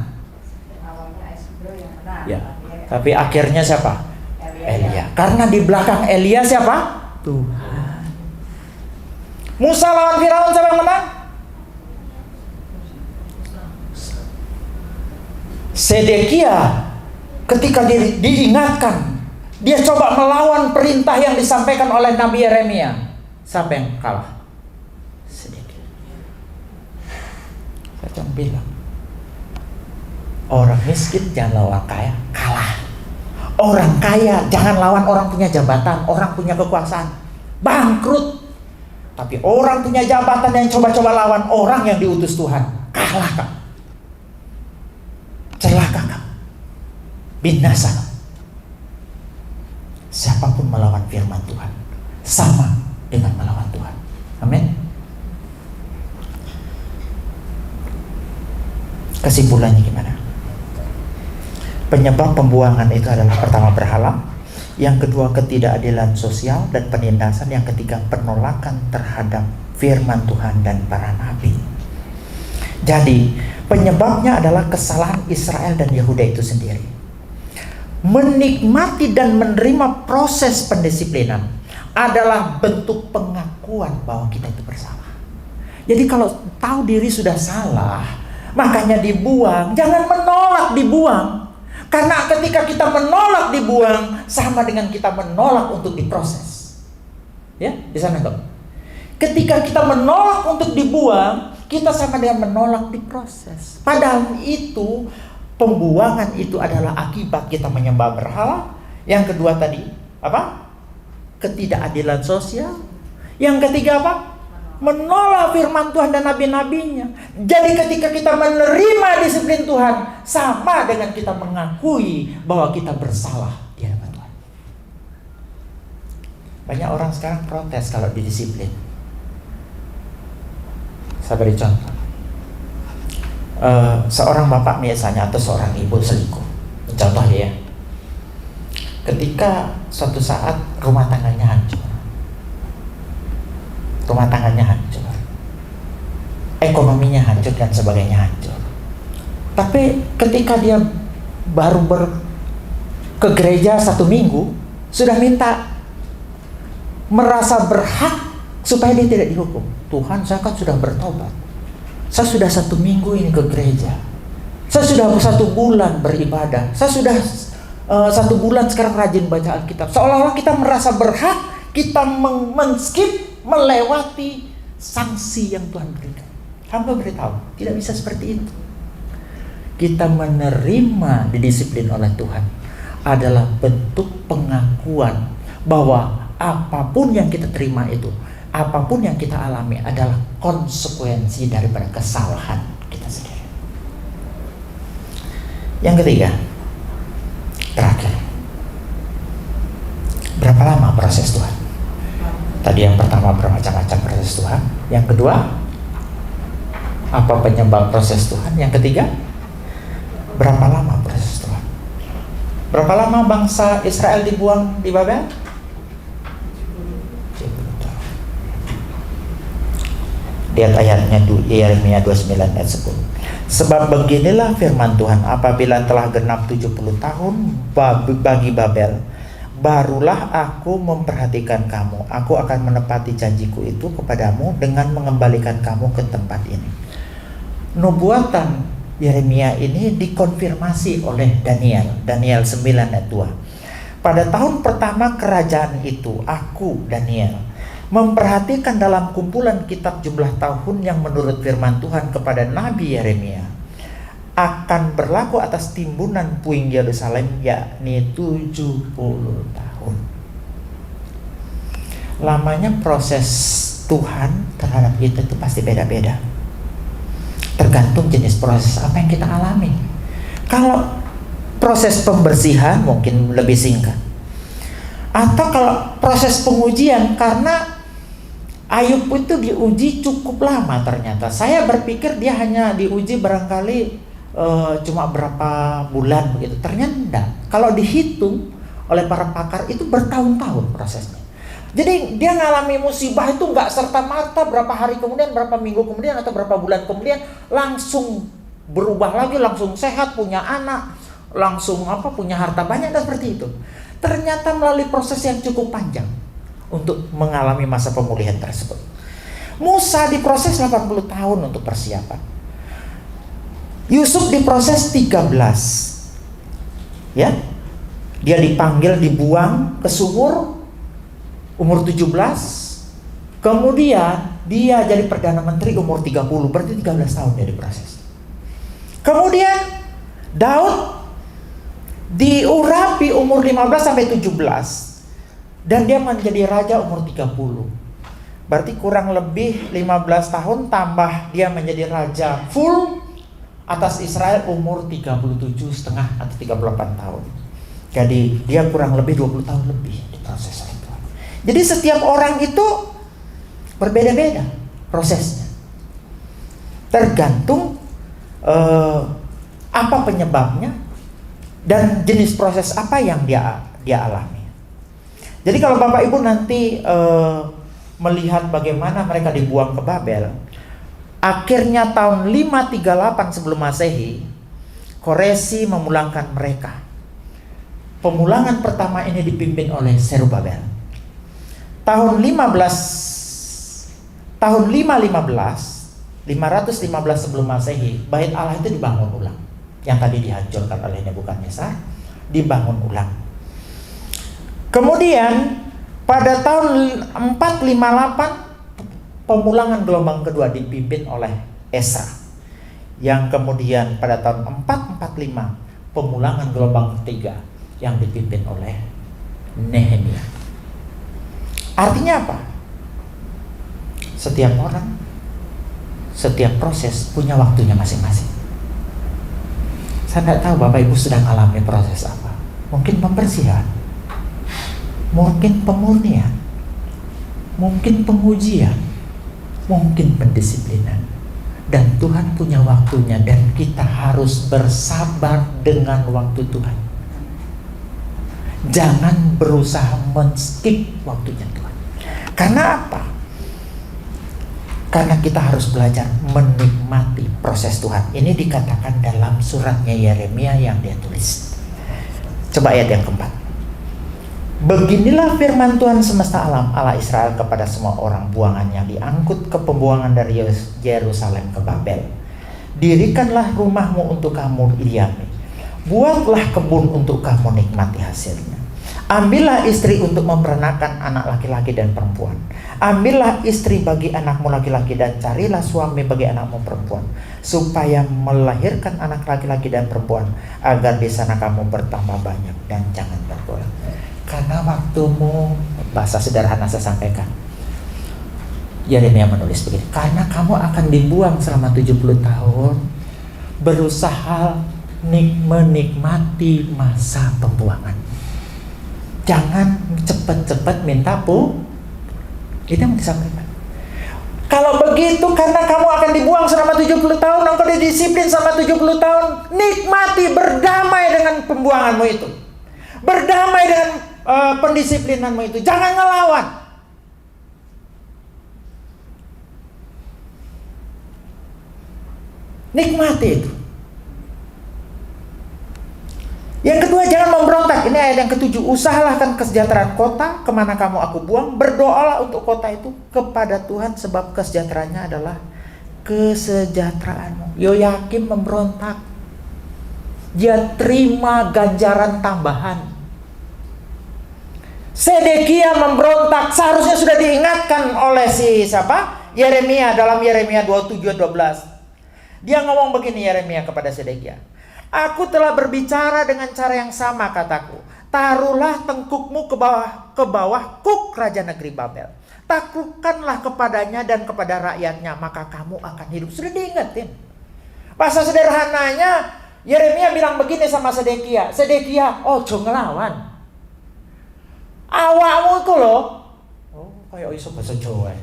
Ya. Tapi akhirnya siapa? Elia. Karena di belakang Elia siapa? Tuhan. Musa lawan Firaun, siapa yang menang? Sedekia ketika diingatkan, dia coba melawan perintah yang disampaikan oleh Nabi Yeremia. Siapa yang kalah? Sedekia. Saya cuma bilang, orang miskin jangan lawan kaya, kalah. Orang kaya jangan lawan orang punya jabatan, orang punya kekuasaan, bangkrut. Tapi orang punya jabatan yang coba-coba lawan orang yang diutus Tuhan, kalah kamu, celaka kamu, binasa kamu. Siapa Kesimpulannya gimana? Penyebab pembuangan itu adalah pertama berhala, yang kedua ketidakadilan sosial, dan penindasan yang ketiga penolakan terhadap firman Tuhan dan para nabi. Jadi penyebabnya adalah kesalahan Israel dan Yehuda itu sendiri. Menikmati dan menerima proses pendisiplinan adalah bentuk pengakuan bahwa kita itu bersalah. Jadi kalau tahu diri sudah salah, makanya dibuang. Jangan menolak dibuang. Karena ketika kita menolak dibuang, sama dengan kita menolak untuk diproses. Ya, di sana dong. Ketika kita menolak untuk dibuang, kita sama dengan menolak diproses. Padahal itu, pembuangan itu adalah akibat kita menyembah berhala. Yang kedua tadi, apa? Ketidakadilan sosial. Yang ketiga apa? Menolak firman Tuhan dan nabi-nabinya. Jadi ketika kita menerima disiplin Tuhan, sama dengan kita mengakui bahwa kita bersalah di hadapan Tuhan. Banyak orang sekarang protes kalau didisiplin. Saya beri contoh. Seorang bapak misalnya atau seorang ibu selingkuh. Contoh ya. Ketika suatu saat rumah tangganya hancur. Rumah tangganya hancur, ekonominya hancur dan sebagainya hancur. Tapi ketika dia baru ke gereja 1 minggu, sudah minta merasa berhak supaya dia tidak dihukum. Tuhan, saya kan sudah bertobat, saya sudah 1 minggu ini ke gereja, saya sudah 1 bulan beribadah, saya sudah 1 bulan sekarang rajin baca Alkitab. Seolah-olah kita merasa berhak, kita men-skip, melewati sanksi yang Tuhan berikan. Hamba beritahu, tidak bisa seperti itu. Kita menerima didisiplin oleh Tuhan adalah bentuk pengakuan bahwa apapun yang kita terima itu, apapun yang kita alami adalah konsekuensi daripada kesalahan kita sendiri. Yang ketiga, terakhir, berapa lama proses Tuhan? Tadi yang pertama bermacam-macam proses Tuhan. Yang kedua, apa penyebab proses Tuhan? Yang ketiga, berapa lama proses Tuhan? Berapa lama bangsa Israel dibuang di Babel? 70 tahun. Lihat ayatnya Yeremia 29 ayat 10. Sebab beginilah firman Tuhan, apabila telah genap 70 tahun bagi Babel, barulah aku memperhatikan kamu. Aku akan menepati janjiku itu kepadamu dengan mengembalikan kamu ke tempat ini. Nubuatan Yeremia ini dikonfirmasi oleh Daniel 9 ayat 2. Pada tahun pertama kerajaan itu, aku Daniel memperhatikan dalam kumpulan kitab jumlah tahun yang menurut firman Tuhan kepada Nabi Yeremia akan berlaku atas timbunan puing Yerusalem, yakni 70 tahun. Lamanya proses Tuhan terhadap kita itu pasti beda-beda, tergantung jenis proses apa yang kita alami. Kalau proses pembersihan mungkin lebih singkat, atau kalau proses pengujian, karena Ayub itu diuji cukup lama ternyata. Saya berpikir dia hanya diuji barangkali cuma berapa bulan begitu. Ternyata enggak. Kalau dihitung oleh para pakar itu bertahun-tahun prosesnya. Jadi dia ngalami musibah itu enggak serta-merta berapa hari kemudian, berapa minggu kemudian, atau berapa bulan kemudian langsung berubah lagi, langsung sehat, punya anak, langsung punya harta banyak, dan seperti itu. Ternyata melalui proses yang cukup panjang untuk mengalami masa pemulihan tersebut. Musa diproses 80 tahun untuk persiapan. Yusuf diproses 13. Ya. Dia dipanggil, dibuang ke sumur umur 17. Kemudian dia jadi Perdana Menteri umur 30. Berarti 13 tahun dia diproses. Kemudian Daud diurapi umur 15 sampai 17. Dan dia menjadi raja umur 30. Berarti kurang lebih 15 tahun tambah dia menjadi raja full atas Israel umur 37,5 atau 38 tahun. Jadi dia kurang lebih 20 tahun lebih diproses oleh Tuhan. Jadi setiap orang itu berbeda-beda prosesnya, tergantung apa penyebabnya dan jenis proses apa yang dia alami. Jadi kalau Bapak Ibu nanti melihat bagaimana mereka dibuang ke Babel, akhirnya tahun 538 sebelum Masehi, Koresi memulangkan mereka. Pemulangan pertama ini dipimpin oleh Zerubabel. Tahun 515 sebelum Masehi, Bait Allah itu dibangun ulang. Yang tadi dihancurkan oleh Nebukadnezar dibangun ulang. Kemudian pada tahun 458 pemulangan gelombang kedua dipimpin oleh Esra. Yang kemudian pada tahun 445 pemulangan gelombang ketiga yang dipimpin oleh Nehemia. Artinya apa? Setiap orang, setiap proses punya waktunya masing-masing. Saya tidak tahu Bapak Ibu sedang alami proses apa. Mungkin pembersihan, mungkin pemurnian, mungkin pengujian, mungkin pendisiplinan. Dan Tuhan punya waktunya dan kita harus bersabar dengan waktu Tuhan. Jangan berusaha men-skip waktunya Tuhan. Karena apa? Karena kita harus belajar menikmati proses Tuhan. Ini dikatakan dalam suratnya Yeremia yang dia tulis. Coba ayat yang keempat. Beginilah firman Tuhan semesta alam, Allah Israel kepada semua orang buangan yang diangkut ke pembuangan dari Yerusalem ke Babel. Dirikanlah rumahmu untuk kamu diami. Buatlah kebun untuk kamu nikmati hasilnya. Ambillah istri untuk memperanakan anak laki-laki dan perempuan. Ambillah istri bagi anakmu laki-laki dan carilah suami bagi anakmu perempuan, supaya melahirkan anak laki-laki dan perempuan, agar di sana kamu bertambah banyak dan jangan berkurang. Karena waktumu, bahasa sederhana saya sampaikan, Yeremia menulis begini, karena kamu akan dibuang selama 70 tahun, berusaha menikmati masa pembuangan. Jangan cepat-cepat minta itu yang disampaikan. Kalau begitu, karena kamu akan dibuang selama 70 tahun, engkau didisiplin selama 70 tahun, nikmati, berdamai dengan pembuanganmu itu. Berdamai dengan pendisiplinanmu itu. Jangan ngelawan. Nikmati itu. Yang kedua, jangan memberontak. Ini ayat yang ketujuh. Usahakan kesejahteraan kota kemana kamu aku buang. Berdoalah untuk kota itu kepada Tuhan, sebab kesejahteraannya adalah kesejahteraanmu. Yoyakim memberontak. Dia terima ganjaran tambahan. Sedekia memberontak. Seharusnya sudah diingatkan oleh Yeremia dalam Yeremia 27-12. Dia ngomong begini, Yeremia kepada Sedekia. Aku telah berbicara dengan cara yang sama, kataku. Taruhlah tengkukmu ke bawah kuk raja negeri Babel. Taklukkanlah kepadanya dan kepada rakyatnya, maka kamu akan hidup. Sudah diingetin. Bahasa sederhananya, Yeremia bilang begini sama Sedekia. Sedekia, ojo ngelawan. Awakmu itu loh. Oh, kayak iso bahasa Jawa.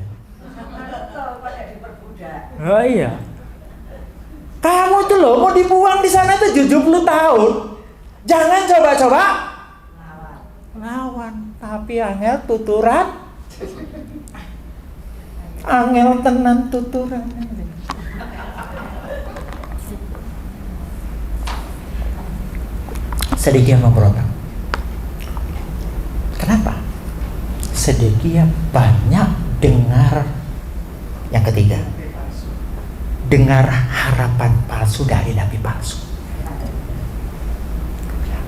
Oh iya. Kamu tuh loh mau dibuang di sana tuh 70 tahun. Jangan coba-coba lawan. Tapi angel tuturan. Angel tenan tuturan. Sedekia memberontak. Kenapa? Sedekia banyak dengar yang ketiga. Dengar harapan palsu dari nabi palsu.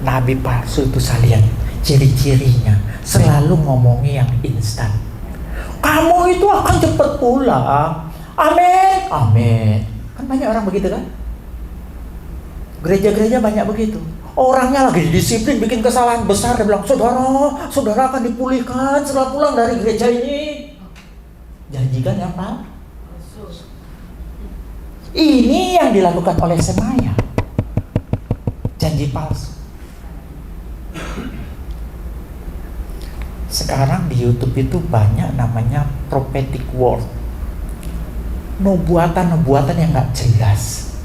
Nabi palsu itu saya lihat ciri-cirinya selalu ngomongi yang instan. Kamu itu akan cepat pulang. Amin, amin. Kan banyak orang begitu kan? Gereja-gereja banyak begitu. Orangnya lagi disiplin, bikin kesalahan besar, dia bilang, saudara akan dipulihkan setelah pulang dari gereja ini. Janjikan ya Pak? Ini yang dilakukan oleh Semaya. Janji palsu. Sekarang di YouTube itu banyak namanya prophetic word. Nubuatan yang gak jelas.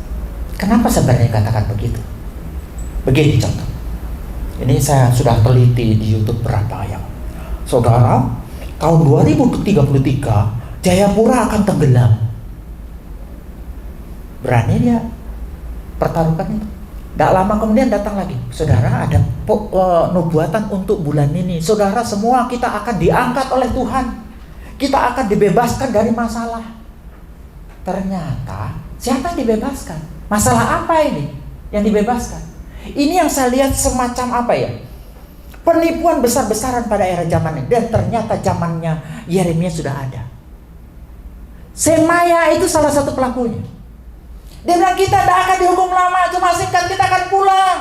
Kenapa sebenarnya katakan begitu? Begini contoh. Ini saya sudah teliti di YouTube berapa yang. Saudara, tahun 2033 Jayapura akan tenggelam. Berani dia pertaruhkan itu. Tidak lama kemudian datang lagi. Saudara, ada nubuatan untuk bulan ini. Saudara, semua kita akan diangkat oleh Tuhan. Kita akan dibebaskan dari masalah. Ternyata siapa yang dibebaskan? Masalah apa ini yang dibebaskan? Ini yang saya lihat semacam apa ya? Penipuan besar-besaran pada era zaman ini. Dan ternyata zamannya Yeremia sudah ada. Semaya itu salah satu pelakunya. Dia bilang kita tidak akan dihukum lama, cuma singkat kita akan pulang.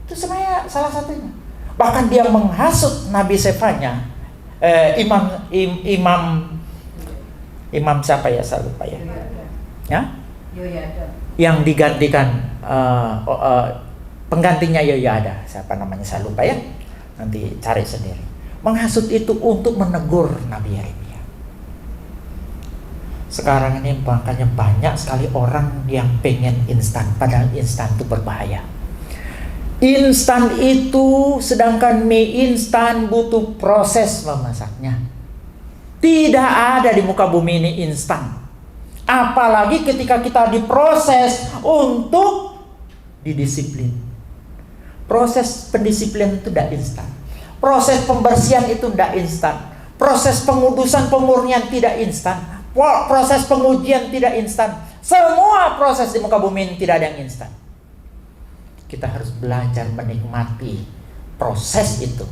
Itu Semaya salah satunya. Bahkan dia menghasut Nabi Sefanya, imam siapa ya, saya lupa ya. Ya? Yang digantikan penggantinya Yoyada, siapa namanya saya lupa ya. Nanti cari sendiri. Menghasut itu untuk menegur Nabi Yeremia. Sekarang ini makanya banyak sekali orang yang pengen instan, padahal instan itu berbahaya. Instan itu, sedangkan mie instan butuh proses memasaknya. Tidak ada di muka bumi ini instan. Apalagi ketika kita diproses untuk didisiplin. Proses pendisiplinan itu tidak instan. Proses pembersihan itu tidak instan. Proses pengudusan pemurnian tidak instan. Proses pengujian tidak instan. Semua proses di muka bumi ini tidak ada yang instan. Kita harus belajar menikmati proses itu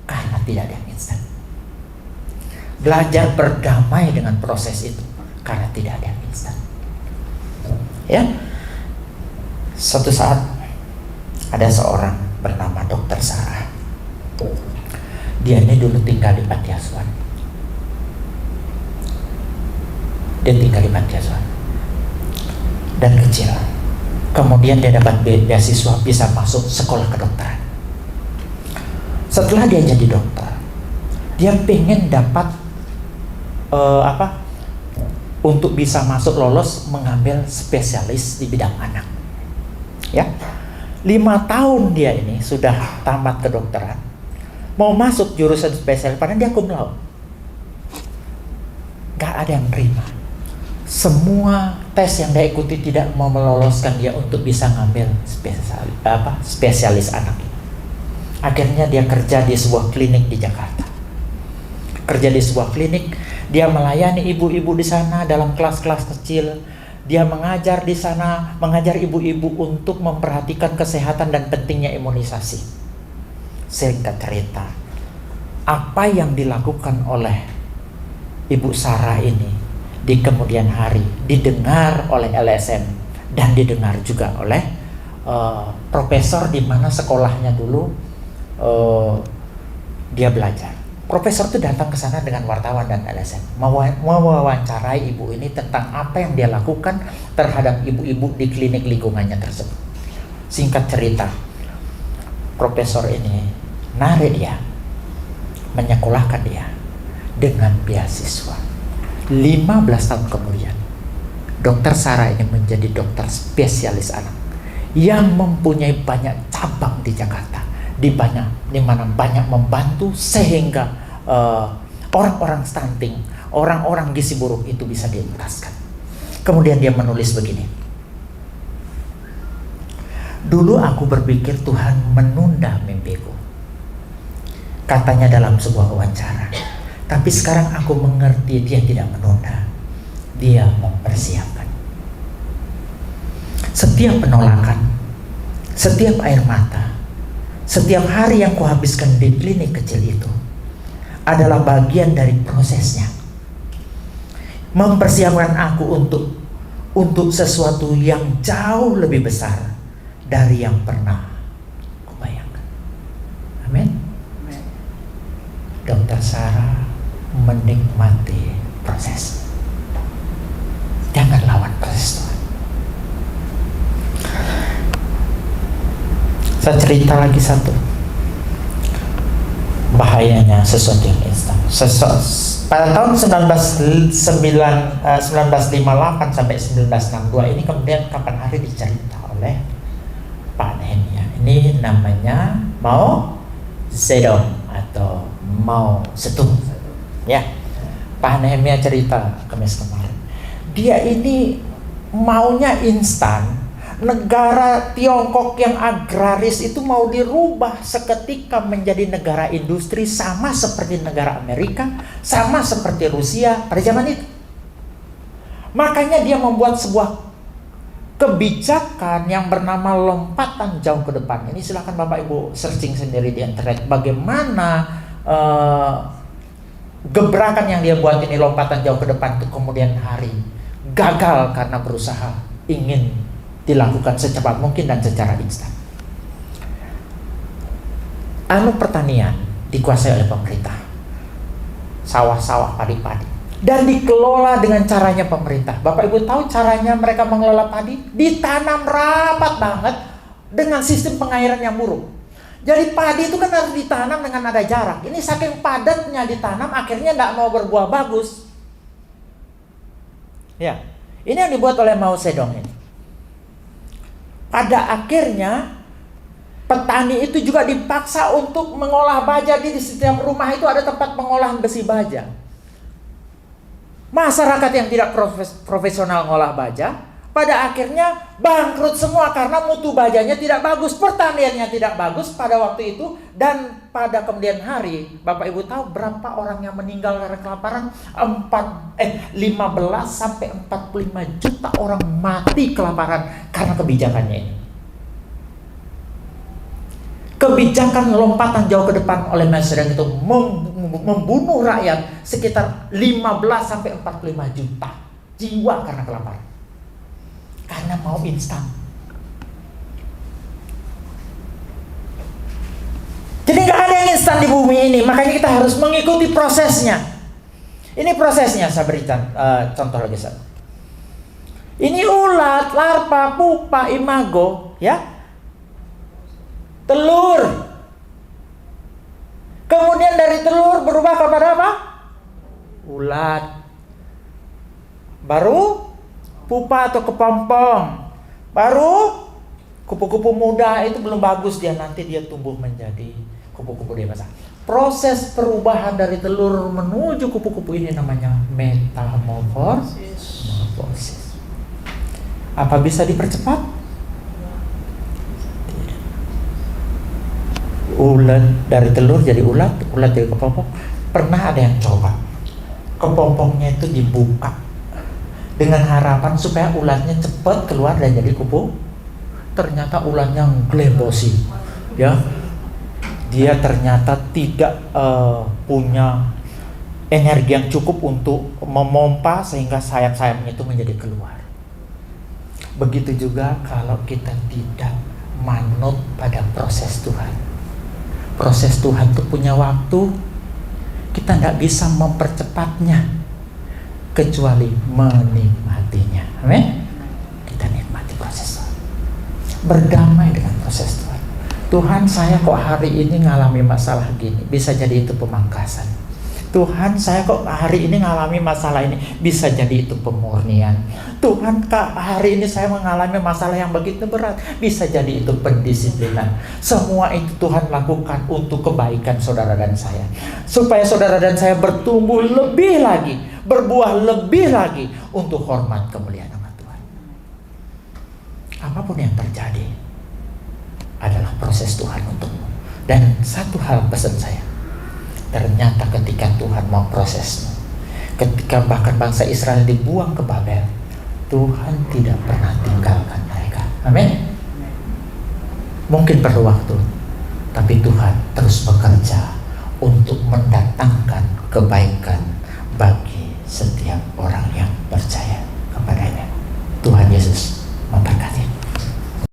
karena tidak ada yang instan. Belajar berdamai dengan proses itu karena tidak ada yang instan. Ya, suatu saat ada seorang bernama Dr. Sarah. Dia ini dulu tinggal di panti asuhan. Dia tinggal di panti asuhan dan kecil. Kemudian dia dapat beasiswa bisa masuk sekolah kedokteran. Setelah dia jadi dokter, dia pengen dapat untuk bisa masuk lolos mengambil spesialis di bidang anak. Ya, 5 tahun dia ini sudah tamat kedokteran, mau masuk jurusan spesialis, padahal dia cum laude. Gak ada yang terima. Semua tes yang dia ikuti tidak mau meloloskan dia untuk bisa ngambil spesialis anak. Akhirnya dia kerja di sebuah klinik di Jakarta. Kerja di sebuah klinik, dia melayani ibu-ibu di sana dalam kelas-kelas kecil. Dia mengajar di sana, mengajar ibu-ibu untuk memperhatikan kesehatan dan pentingnya imunisasi. Singkat cerita, apa yang dilakukan oleh Ibu Sarah ini di kemudian hari didengar oleh LSM dan didengar juga oleh profesor di mana sekolahnya dulu dia belajar. Profesor itu datang ke sana dengan wartawan dan LSM, mewawancarai ibu ini tentang apa yang dia lakukan terhadap ibu-ibu di klinik lingkungannya tersebut. Singkat cerita, profesor ini narik dia, menyekolahkan dia dengan beasiswa. 15 tahun kemudian, Dr. Sarah ini menjadi dokter spesialis anak yang mempunyai banyak cabang di Jakarta, di mana banyak membantu sehingga orang-orang stunting, orang-orang gizi buruk itu bisa dientaskan. Kemudian dia menulis begini. Dulu aku berpikir Tuhan menunda mimpiku, katanya dalam sebuah wawancara. Tapi sekarang aku mengerti dia tidak menunda, dia mempersiapkan. Setiap penolakan, setiap air mata, setiap hari yang kuhabiskan di klinik kecil itu adalah bagian dari prosesnya. Mempersiapkan aku untuk sesuatu yang jauh lebih besar dari yang pernah kubayangkan. Amin. Dr. Sarah menikmati proses. Jangan lawan proses Tuhan. Saya cerita lagi satu. Bahayanya sesuatu yang instan. Pada tahun 1958 sampai 1962 ini kemudian kapan hari dicerita oleh Pak Nehemia. Ini namanya Mao Zedong atau Mao Zedong. Ya, Pak Nehemia cerita Kamis kemarin. Dia ini maunya instan. Negara Tiongkok yang agraris itu mau dirubah seketika menjadi negara industri, sama seperti negara Amerika, sama seperti Rusia pada zaman itu. Makanya dia membuat sebuah kebijakan yang bernama lompatan jauh ke depan. Ini silakan Bapak Ibu searching sendiri di internet bagaimana gebrakan yang dia buat ini, lompatan jauh ke depan, itu kemudian hari gagal karena berusaha ingin dilakukan secepat mungkin dan secara instan. Pertanian dikuasai oleh pemerintah, sawah-sawah padi-padi, dan dikelola dengan caranya pemerintah. Bapak Ibu tahu caranya mereka mengelola padi? Ditanam rapat banget dengan sistem pengairan yang buruk. Jadi padi itu kan harus ditanam dengan ada jarak. Ini saking padatnya ditanam, akhirnya tidak mau berbuah bagus. Ya, ini yang dibuat oleh Mao Zedong ini. Pada akhirnya petani itu juga dipaksa untuk mengolah baja. Di setiap rumah itu ada tempat pengolahan besi baja. Masyarakat yang tidak profesional ngolah baja, pada akhirnya bangkrut semua karena mutu bajanya tidak bagus, pertaniannya tidak bagus pada waktu itu. Dan pada kemudian hari, Bapak Ibu tahu berapa orang yang meninggal karena kelaparan? 15 sampai 45 juta orang mati kelaparan karena kebijakannya ini. Kebijakan lompatan jauh ke depan oleh Mao Zedong itu membunuh rakyat sekitar 15 sampai 45 juta jiwa karena kelaparan. Karena mau instan. Jadi nggak ada yang instan di bumi ini, makanya kita harus mengikuti prosesnya. Ini prosesnya, saya berikan contoh lagi. Ini ulat, larva, pupa, imago, ya, telur. Kemudian dari telur berubah kepada apa? Ulat. Baru pupa atau kepompong. Baru kupu-kupu muda, itu belum bagus dia, nanti dia tumbuh menjadi kupu-kupu dewasa. Proses perubahan dari telur menuju kupu-kupu ini namanya metamorfosis. Apa bisa dipercepat? Ulat dari telur jadi ulat, ulat jadi kepompong. Pernah ada yang coba kepompongnya itu dibuka dengan harapan supaya ulatnya cepat keluar dan jadi kupu. Ternyata ulatnya glebosi, ya. Dia ternyata tidak punya energi yang cukup untuk memompa sehingga sayap-sayapnya itu menjadi keluar. Begitu juga kalau kita tidak manut pada proses Tuhan. Proses Tuhan itu punya waktu, kita tidak bisa mempercepatnya kecuali menikmatinya. Amin. Kita nikmati proses Tuhan, berdamai dengan proses Tuhan. Tuhan, saya kok hari ini ngalami masalah gini, bisa jadi itu pemangkasan. Tuhan, saya kok hari ini ngalami masalah ini, bisa jadi itu pemurnian. Tuhan, Kak, hari ini saya mengalami masalah yang begitu berat, bisa jadi itu pendisiplinan. Semua itu Tuhan lakukan untuk kebaikan saudara dan saya, supaya saudara dan saya bertumbuh lebih lagi, berbuah lebih lagi untuk hormat kemuliaan nama Tuhan. Apapun yang terjadi adalah proses Tuhan untukmu. Dan satu hal pesan saya, ternyata ketika Tuhan mau prosesmu, ketika bahkan bangsa Israel dibuang ke Babel, Tuhan tidak pernah tinggalkan mereka. Amin. Mungkin perlu waktu, tapi Tuhan terus bekerja untuk mendatangkan kebaikan bagi setiap orang yang percaya kepadanya. Tuhan Yesus